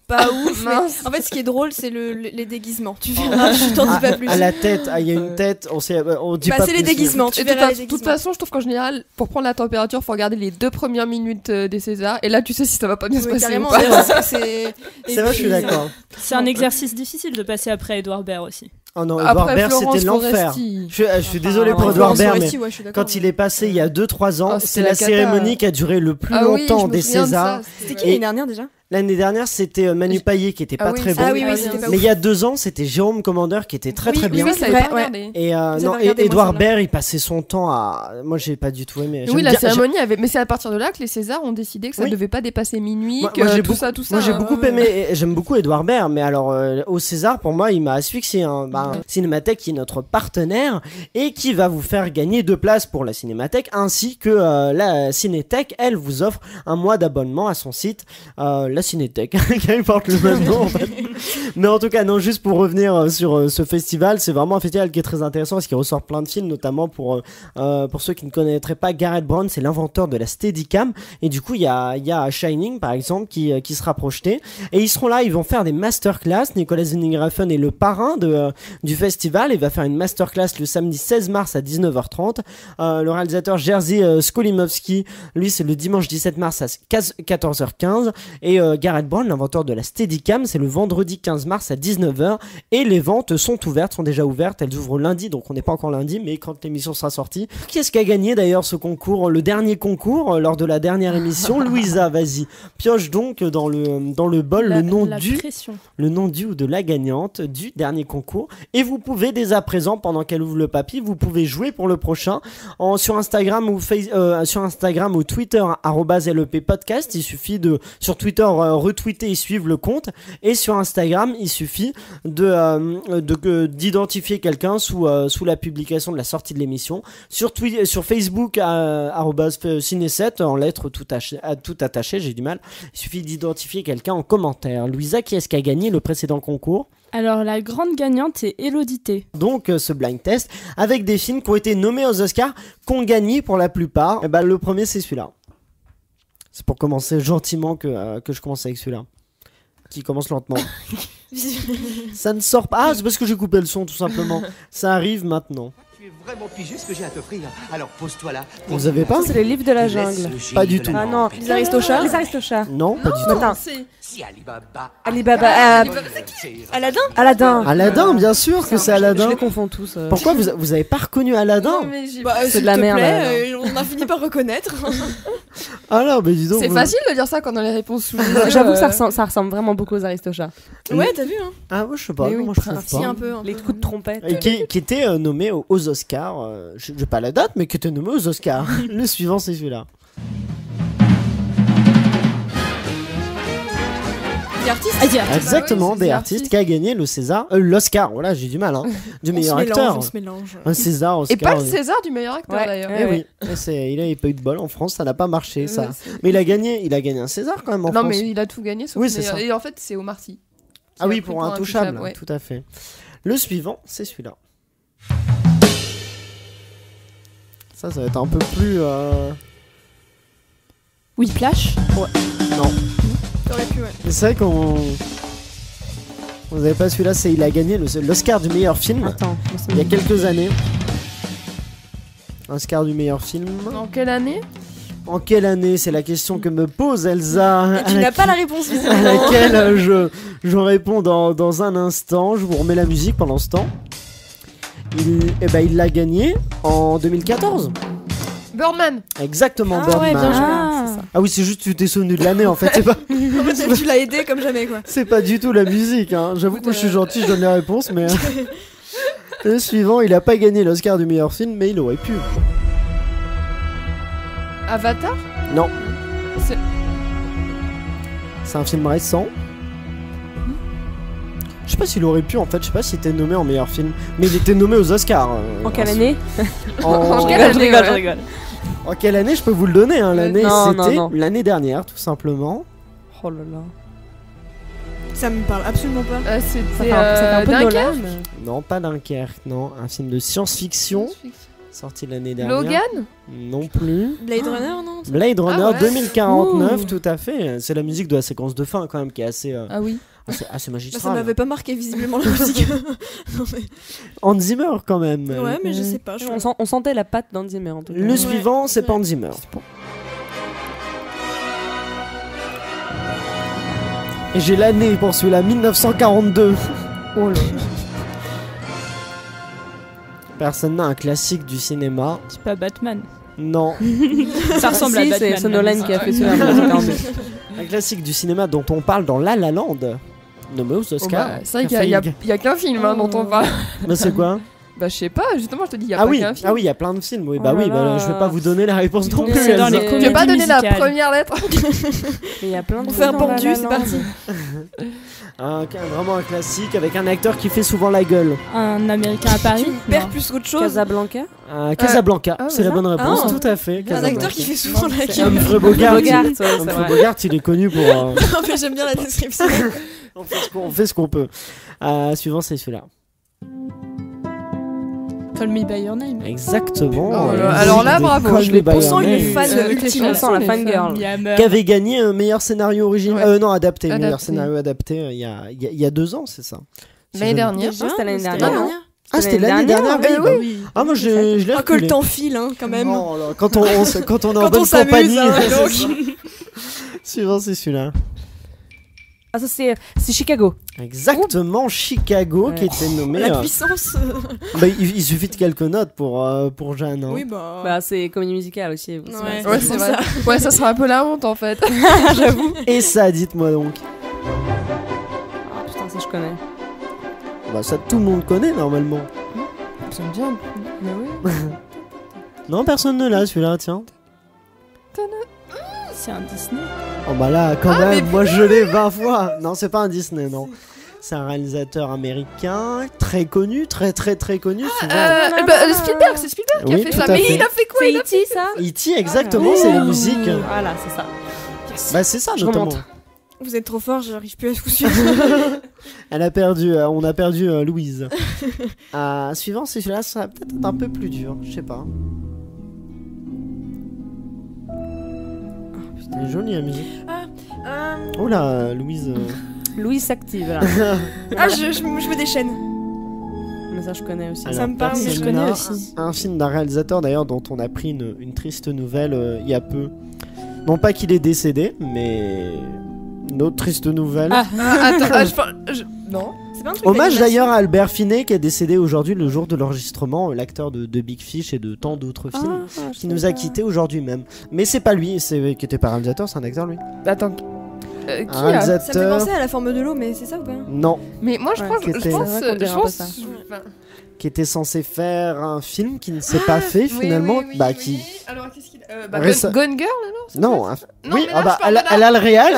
pas ouf. Pas ouf. En fait, ce qui est drôle, c'est les déguisements. Tu verras, je t'en dis pas plus. À la tête, il y a une tête, on dit pas c'est les déguisements, tu verras les déguisements. De toute façon, je trouve qu'en général, pour prendre la température, faut regarder les 2 premières minutes des Césars. Et là, tu sais si ça va pas bien se passer ou pas. C'est vrai, je suis d'accord. C'est un exercice difficile de passer après Édouard Baird aussi. Oh non, Édouard Baird, c'était l'enfer. Je suis désolé pour Édouard Baird, mais quand il est passé il y a 2-3 ans, c'est la cérémonie qui a duré le plus longtemps des Césars. C'était qui l'année dernière déjà? L'année dernière, c'était Manu Payet qui était pas très bon. Mais il y a 2 ans, c'était Jérôme Commandeur qui était très bien. Oui, ça et Édouard Baird, il passait son temps à. Moi, j'ai pas du tout aimé. Oui, la cérémonie avait. Mais c'est à partir de là que les Césars ont décidé que ça devait pas dépasser minuit. Tout ça. Moi, j'ai beaucoup aimé. J'aime beaucoup Édouard Baird, mais alors au César, pour moi, il m'a asphyxié. Cinémathèque qui est notre partenaire et qui va vous faire gagner 2 places pour la Cinémathèque, ainsi que la Cinéthèque, elle vous offre un mois d'abonnement à son site. La Cinéthèque, qui porte le même nom en fait. Mais en tout cas, non, juste pour revenir sur ce festival, c'est vraiment un festival qui est très intéressant parce qu'il ressort plein de films, notamment pour ceux qui ne connaîtraient pas, Gareth Brown, c'est l'inventeur de la Steadicam. Et du coup, il y a Shining, par exemple, qui sera projeté. Et ils seront là, ils vont faire des masterclass. Nicolas Winding Refn est le parrain du festival. Il va faire une masterclass le samedi 16 mars à 19h30. Le réalisateur Jerzy Skolimowski, lui, c'est le dimanche 17 mars à 14h15. Et Gareth Brown, l'inventeur de la Steadicam, c'est le vendredi 15 mars à 19h. Et les ventes sont déjà ouvertes. Elles ouvrent lundi, donc on n'est pas encore lundi, mais quand l'émission sera sortie. Qui est-ce qui a gagné d'ailleurs ce concours, le dernier concours, lors de la dernière émission? Louisa, vas-y. Pioche donc dans le bol le nom du ou de la gagnante du dernier concours. Et vous pouvez dès à présent, pendant qu'elle ouvre le papier, vous pouvez jouer pour le prochain sur Instagram ou Twitter @LEP-podcast. Il suffit sur Twitter retweeter et suivre le compte, et sur Instagram il suffit d'identifier quelqu'un sous la publication de la sortie de l'émission. Sur Facebook @ciné7 en lettres tout attaché, j'ai du mal. Il suffit d'identifier quelqu'un en commentaire. Louisa, qui est-ce qui a gagné le précédent concours? Alors la grande gagnante c'est Élodie. Donc ce blind test avec des films qui ont été nommés aux Oscars, qu'on gagné pour la plupart. Et ben, le premier c'est celui-là. C'est pour commencer gentiment que je commence avec celui-là, qui commence lentement. Ça ne sort pas. Ah, c'est parce que j'ai coupé le son tout simplement. Ça arrive maintenant. Tu es vraiment pigé ce que j'ai à t'offrir. Alors pose-toi là. Vous avez pas? C'est les livres de la jungle. Pas du tout. Ah non, les Aristochats. Non, pas du tout. Attends. Si Alibaba. Aladdin, bien sûr que c'est Aladdin. Je les confonds tous. Pourquoi vous avez pas reconnu Aladdin? C'est de la merde. On a fini par reconnaître. Alors, mais dis donc. C'est facile de dire ça quand on a les réponses sous les yeux. J'avoue que ça ressemble vraiment beaucoup aux Aristochats. Ouais, t'as vu, hein? Ah, ouais, je sais pas. Oui, moi, je trouve si, pas. un peu. Les coups de trompette. Et qui était nommé aux Oscars. Je n'ai pas la date, mais qui était nommé aux Oscars. Le suivant, c'est celui-là. Exactement, des artistes qui a gagné le César, l'Oscar. Voilà, j'ai du mal, hein, du meilleur acteur. On se mélange. Un César, Oscar. Et pas le César du meilleur acteur d'ailleurs. Oui, il a pas eu de bol en France, ça n'a pas marché ça. Mais il a gagné un César quand même en France. Non, mais il a tout gagné sauf oui, c'est ça. Et en fait, c'est Omar Sy. Ah oui, pour Intouchable, ouais. Tout à fait. Le suivant, c'est celui-là. Ça va être un peu plus. Whiplash. Ouais. Non. T'aurais pu, ouais. C'est vrai qu'on. Vous avez pas celui-là, il a gagné l'Oscar du meilleur film. Attends, il y a quelques années. Oscar du meilleur film. En quelle année? En quelle année? C'est la question que me pose Elsa. Et tu n'as pas la réponse visiblement. À laquelle je réponds dans un instant. Je vous remets la musique pendant ce temps. Il l'a gagné en 2014. Birdman. Exactement, Birdman. Ouais, bien joué, c'est ça. Ah oui, c'est juste tu t'es souvenu de l'année en fait. C'est pas... tu l'as aidé comme jamais quoi. C'est pas du tout la musique. Hein. J'avoue que je suis gentil, je donne les réponses, mais le suivant, il a pas gagné l'Oscar du meilleur film, mais il aurait pu. Avatar? Non. C'est un film récent. Je sais pas s'il aurait pu en fait, je sais pas s'il était nommé en meilleur film, mais il était nommé aux Oscars. En quelle année? Je rigole. En quelle année? Je peux vous le donner, hein. L'année c'était l'année dernière tout simplement. Oh là là. Ça me parle absolument pas. C'était Dunkerque. Non, pas Dunkerque, non. Un film de science-fiction. Sorti l'année dernière. Logan? Non plus. Blade Runner, non? Blade Runner 2049, tout à fait. C'est la musique de la séquence de fin quand même qui est assez... Ah oui. assez magistral. Ça m'avait pas marqué visiblement la musique. Non, mais... Hans Zimmer quand même. Ouais, mais je sais pas. On sentait la patte d'Hans Zimmer en tout cas. Le suivant, c'est pas Hans Zimmer. Et j'ai l'année pour celui-là, 1942. Oh là. Personne n'a un classique du cinéma. C'est pas Batman. Non. Ça ressemble à Batman. C'est Nolan qui a fait celui-là. Un classique du cinéma dont on parle dans La La Land, nommé aux Oscars. C'est vrai qu'il y a qu'un film dont on parle. Mais c'est quoi? Bah je sais pas, justement je te dis il y a pas qu'un film. Ah oui, il y a plein de films. Oui, je vais pas vous donner la réponse non plus. C'est dans les comédies je vais pas donner musicales. La première lettre. Il y a plein de Pour faire pendu, c'est parti. Vraiment un classique avec un acteur qui fait souvent la gueule. Un Américain à Paris. Tu perds plus qu'autre chose. Casablanca. Casablanca, c'est la bonne réponse, Ah. tout à fait. Un acteur qui fait souvent la gueule. Humphrey Bogart. Bogart, ouais, c'est Humphrey vrai. Bogart, il est connu pour. Non, mais j'aime bien la description. On fait ce qu'on peut. Suivant, c'est celui-là. Call Me By Your Name. Exactement. Oh là, alors là, bravo. Call Je Me By On sent Your une Name. fan ultime. On sent la fangirl. Qui avait gagné un meilleur scénario original. Ouais. Non, adapté. Meilleur Adapté. scénario adapté il y a 2 ans, c'est ça. L'année dernière. Ah, c'était l'année C'était dernière. Ah, c'était l'année dernière, oui. oui. Ah, moi, je l'ai Ah, que le reculé. temps file, hein, quand même. Oh là, quand on est en Quand bonne on s'amuse, compagnie. hein, c'est donc. ça. Suivant, c'est celui-là. Ah, ça, c'est Chicago. Exactement, Chicago, qui était nommé. La puissance. Bah, il suffit de quelques notes pour Jeanne. Hein. Oui, bah. Bah, c'est comédie musicale aussi. Ouais, Ouais, c'est vrai. Ouais, ça sera un peu la honte en fait. J'avoue. Et ça, dites-moi donc. Ah, putain, ça, je connais. Bah, ça, tout le monde connaît normalement. Ça me vient. Mais oui. Non, personne ne l'a celui-là, tiens. C'est un Disney. Oh bah là, quand Ah, même, mais moi je l'ai 20 fois. Non, c'est pas un Disney, non. C'est un réalisateur américain, très connu, très connu. Souvent. Spielberg, c'est Spielberg qui Oui, a fait tout ça. à Mais fait. il a fait quoi C'est il a E.T. ça E.T. exactement, c'est les musiques. Voilà, c'est ça. Bah c'est ça Je notamment. remonte. Vous êtes trop fort, j'arrive plus à vous suivre. Elle a perdu, on a perdu Louise. Suivant, c'est celui-là, ça va peut-être être un peu plus dur, je sais pas. C'est joli la musique. Oh là, Louise. Louise s'active là. Ah, je me déchaîne. Mais ça, je connais aussi. Alors, Ça me parle, mais je Persona, connais aussi. Un film d'un réalisateur d'ailleurs dont on a pris une triste nouvelle il y a peu. Non pas qu'il est décédé, mais une autre triste nouvelle. Attends, non. C'est pas un truc Hommage d'animation. d'ailleurs à Albert Finney qui est décédé aujourd'hui le jour de l'enregistrement, l'acteur de Big Fish et de tant d'autres films, qui nous a quittés aujourd'hui même. Mais c'est pas lui, c'est qui était pas réalisateur, c'est un acteur lui. Attends. Un Qui a Ça me fait réalisateur. penser à La Forme de l'eau, mais c'est ça ou pas? Non, Mais moi je Ouais, pense, qui était- je pense, C'est vrai qu'on dirait je un peu pense, ça. enfin, qui était censé faire un film qui ne s'est pas fait finalement. oui, oui, bah oui. qui. Alors qu'est-ce qu'il Récem- Gone Girl alors c'est Non, pas ça oui, mais là, bah, je parle elle a le réel,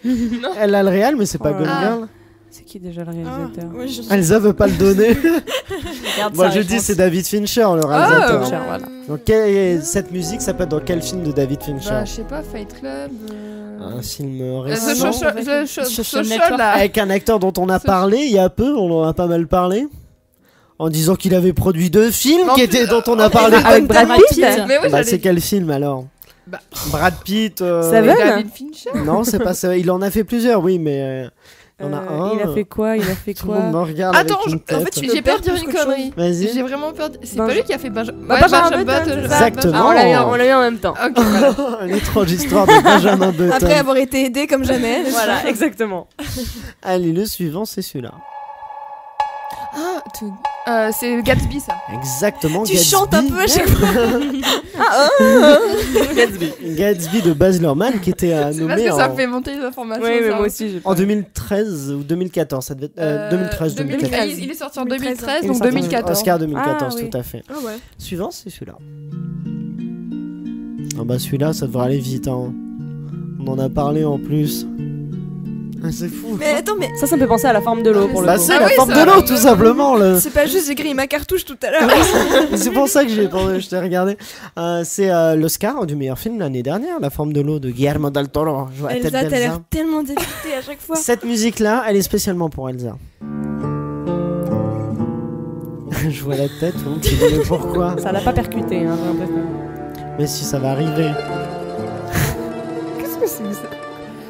Non. elle a le réel, mais c'est pas Oh Gone là. Girl. C'est qui déjà le réalisateur Ouais, Elsa veut pas le donner. Regarde Moi sa je dis réponse. c'est David Fincher le Ah, réalisateur. Fincher, voilà. Donc cette musique s'appelle dans quel film de David Fincher? Bah, je sais pas, Fight Club. Un film The récent. Social là. Avec un acteur dont on a parlé il y a peu, on en a pas mal parlé. En disant qu'il avait produit 2 films dont on a parlé. Avec Brad Pitt. Mais oui, Bah, c'est quel film alors? Bah. Brad Pitt. Seven. David Fincher. Non, c'est pas ça. Il en a fait plusieurs, oui, mais il y en a un. Il a fait quoi Tout le monde me regarde Attends, avec une tête. en fait, j'ai peur de dire une connerie. Vas-y. J'ai vraiment peur. C'est Benja- pas lui qui a fait Benjamin. Bah, Benjamin Button, Exactement. Ah, on l'a eu en même temps. Ok, voilà. L'étrange histoire de Benjamin Button. Après avoir été aidé comme jamais. Voilà, exactement. Allez, le suivant, c'est celui-là. C'est Gatsby ça. Exactement. Tu Gatsby. chantes un peu à chaque fois. Gatsby. Gatsby de Baz Luhrmann qui était C'est parce nommé que ça en, fait monter les informations. Oui, mais ça. moi aussi, j'ai en 2013 ou 2014. Ça devait être 2013. 2013. Il est sorti en 2013, Il est donc sorti en 2014. Oscar 2014, Ah, oui. tout à fait. Ah ouais. Suivant, c'est celui-là. Ah bah celui-là, ça devrait aller vite. Hein. On en a parlé en plus. Ah, c'est fou. Mais attends, mais Ça me fait penser à La Forme de l'eau pour le Bah coup. c'est Ah la oui, forme ça- de l'eau, tout simplement. c'est pas juste j'ai grillé ma cartouche tout à l'heure. C'est pour ça que je t'ai regardé. C'est l'Oscar du meilleur film l'année dernière, La forme de l'eau de Guillermo del Toro. Je vois la tête Elsa, t'as d'Elsa. l'air tellement dégoûtée à chaque fois. Cette musique-là, elle est spécialement pour Elsa. Je vois la tête, on se dit mais pourquoi? Ça l'a pas percuté, hein, j'ai l'impression. Mais si ça va arriver. Qu'est-ce que c'est que ça?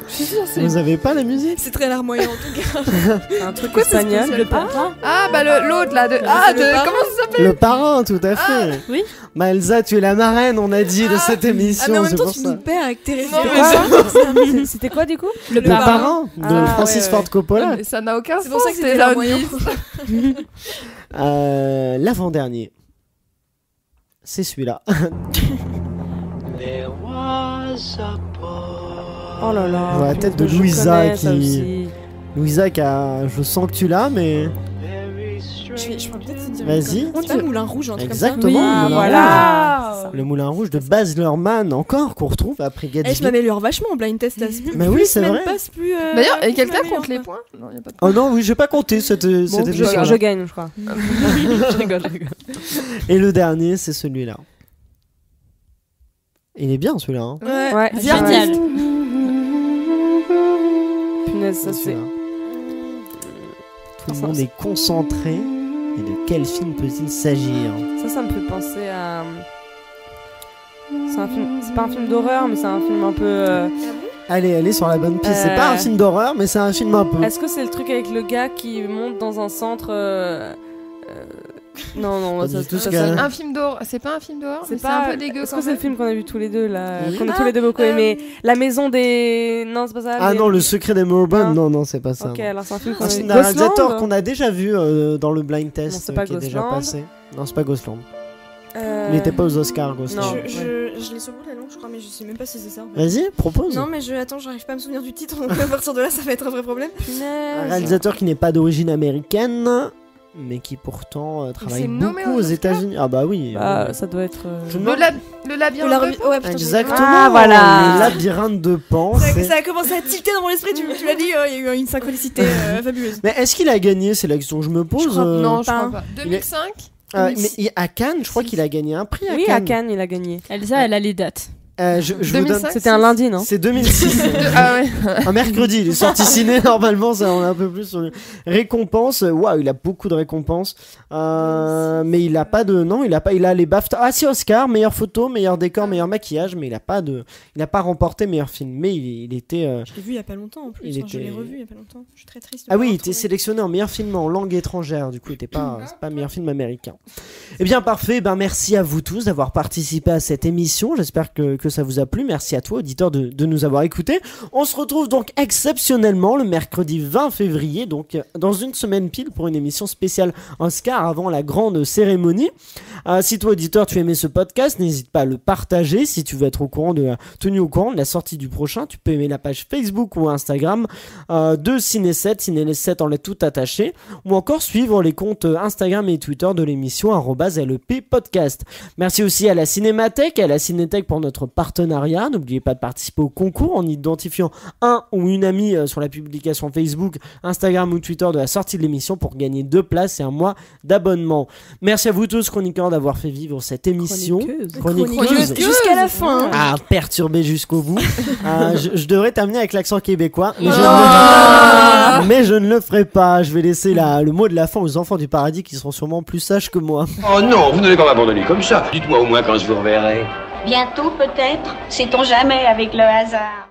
Je suis sûre, c'est. Vous avez pas la musique? C'est très larmoyant en tout cas. C'est un truc Quoi, c'est espagnol. spécial, Le pas parrain. Ah, bah l'autre là. le parrain. Comment ça s'appelle? Le parrain, tout à fait. oui. Bah Elsa, tu es la marraine, on a dit, de cette Ah émission, mais en même c'est temps pour tu ça. nous perds avec tes Non, références. mais C'était quoi du coup Le parrain de Ah, Francis ouais, ouais. Ford Coppola. Mais ça n'a aucun C'est sens. pour ça que c'était c'est larmoyant. L'avant-dernier. C'est celui-là. Oh là là. Je vois la tête de je Louisa connais ça qui- aussi. Louisa qui a... Je sens que tu l'as, mais... Je pourrais peut-être te dire. Vas-y. C'est pas le Moulin Rouge, un truc comme ça. Exactement, Oui, le Moulin voilà. Rouge. Le Moulin Rouge de Baz Luhrmann, encore, qu'on retrouve après Gatsby. Je m'améliore vachement en blind test. Mais oui, c'est vrai. D'ailleurs, et quelqu'un compte les points? Non, y a pas de Oh non, oui, j'ai pas compté cette émission. Je gagne, je crois. Je rigole. Et le dernier, c'est celui-là. Il est bien celui-là. Hein. Ouais, génial. Punaise, ça c'est. Tout le monde est concentré. Et de quel film peut-il s'agir? Ça me fait penser à. C'est pas un film d'horreur, mais c'est un film un peu. Allez sur la bonne piste. C'est pas un film d'horreur, mais c'est un film un peu. Est-ce que c'est le truc avec le gars qui monte dans un centre Non, c'est un film d'horreur. C'est pas un film d'horreur, c'est un peu dégueu. Est-ce que c'est le film qu'on a vu tous les deux là, Oui. qu'on a tous les deux beaucoup aimé? La maison des. Non, c'est pas ça. Ah non, le secret des Mormons. Non, c'est pas ça. Ok, alors c'est un film qu'on a vu. C'est un réalisateur qu'on a déjà vu dans le blind test. Non, c'est pas qui est déjà Ghostland. passé. Non, c'est pas Ghostland. Il n'était pas aux Oscars, Ghostland. Non, je l'ai sur le bout de la langue, je crois, mais je sais même pas si c'est ça. En fait. Vas-y, propose. Non, mais attends, j'arrive pas à me souvenir du titre, donc à partir de là, ça va être un vrai problème. Un réalisateur qui n'est pas d'origine américaine, mais qui pourtant travaille beaucoup aux États-Unis. Ah bah oui. Ça doit être. Le labyrinthe de Pan. Ouais, putain, Exactement. Ah, voilà. Le labyrinthe de Pan. Ça a commencé à tilter dans mon esprit, tu l'as dit, il y a eu une synchronicité fabuleuse. Mais est-ce qu'il a gagné? C'est la question que je me pose. Non, je crois pas. 2005 mais à Cannes, je crois qu'il a gagné un prix. Oui, à Cannes, il a gagné. Elsa, elle a les dates. Je vous donne... C'était un lundi, non? C'est 2006. Ah ouais. Un mercredi, il est sorti ciné. Normalement, ça on a un peu plus sur les récompenses. Waouh, il a beaucoup de récompenses. Mais il a pas de. Non, il a les BAFTA. Ah si, Oscar, meilleure photo, meilleur décor, meilleur maquillage. Mais il a pas remporté meilleur film. Mais il était. Je l'ai vu il y a pas longtemps en plus. Je l'ai revu il y a pas longtemps. Je suis très triste. Ah oui, il était sélectionné en meilleur film en langue étrangère. Du coup, il était pas. C'est pas meilleur film américain. Eh bien, parfait. Merci à vous tous d'avoir participé à cette émission. J'espère que ça vous a plu. Merci à toi, auditeur, de nous avoir écoutés. On se retrouve donc exceptionnellement le mercredi 20 février, donc dans une semaine pile, pour une émission spéciale Oscar avant la grande cérémonie. Si toi, auditeur, tu aimais ce podcast, n'hésite pas à le partager. Si tu veux être tenu au courant de la sortie du prochain, tu peux aimer la page Facebook ou Instagram de Ciné7, Ciné7 en lettres tout attaché, ou encore suivre les comptes Instagram et Twitter de l'émission @LEP-podcast. Merci aussi à la Cinémathèque et à la Cinétech pour notre partenariat. N'oubliez pas de participer au concours en identifiant un ou une amie sur la publication Facebook, Instagram ou Twitter de la sortie de l'émission pour gagner 2 places et 1 mois d'abonnement. Merci à vous tous, chroniqueurs, d'avoir fait vivre cette émission. Chroniqueuse. Jusqu'à la fin. Ah, perturbé jusqu'au bout. Je devrais terminer avec l'accent québécois, mais je ne le ferai pas. Je vais laisser le mot de la fin aux enfants du paradis qui seront sûrement plus sages que moi. Oh non, vous n'allez pas m'abandonner comme ça. Dites-moi au moins quand je vous reverrai. Bientôt peut-être, sait-on jamais avec le hasard.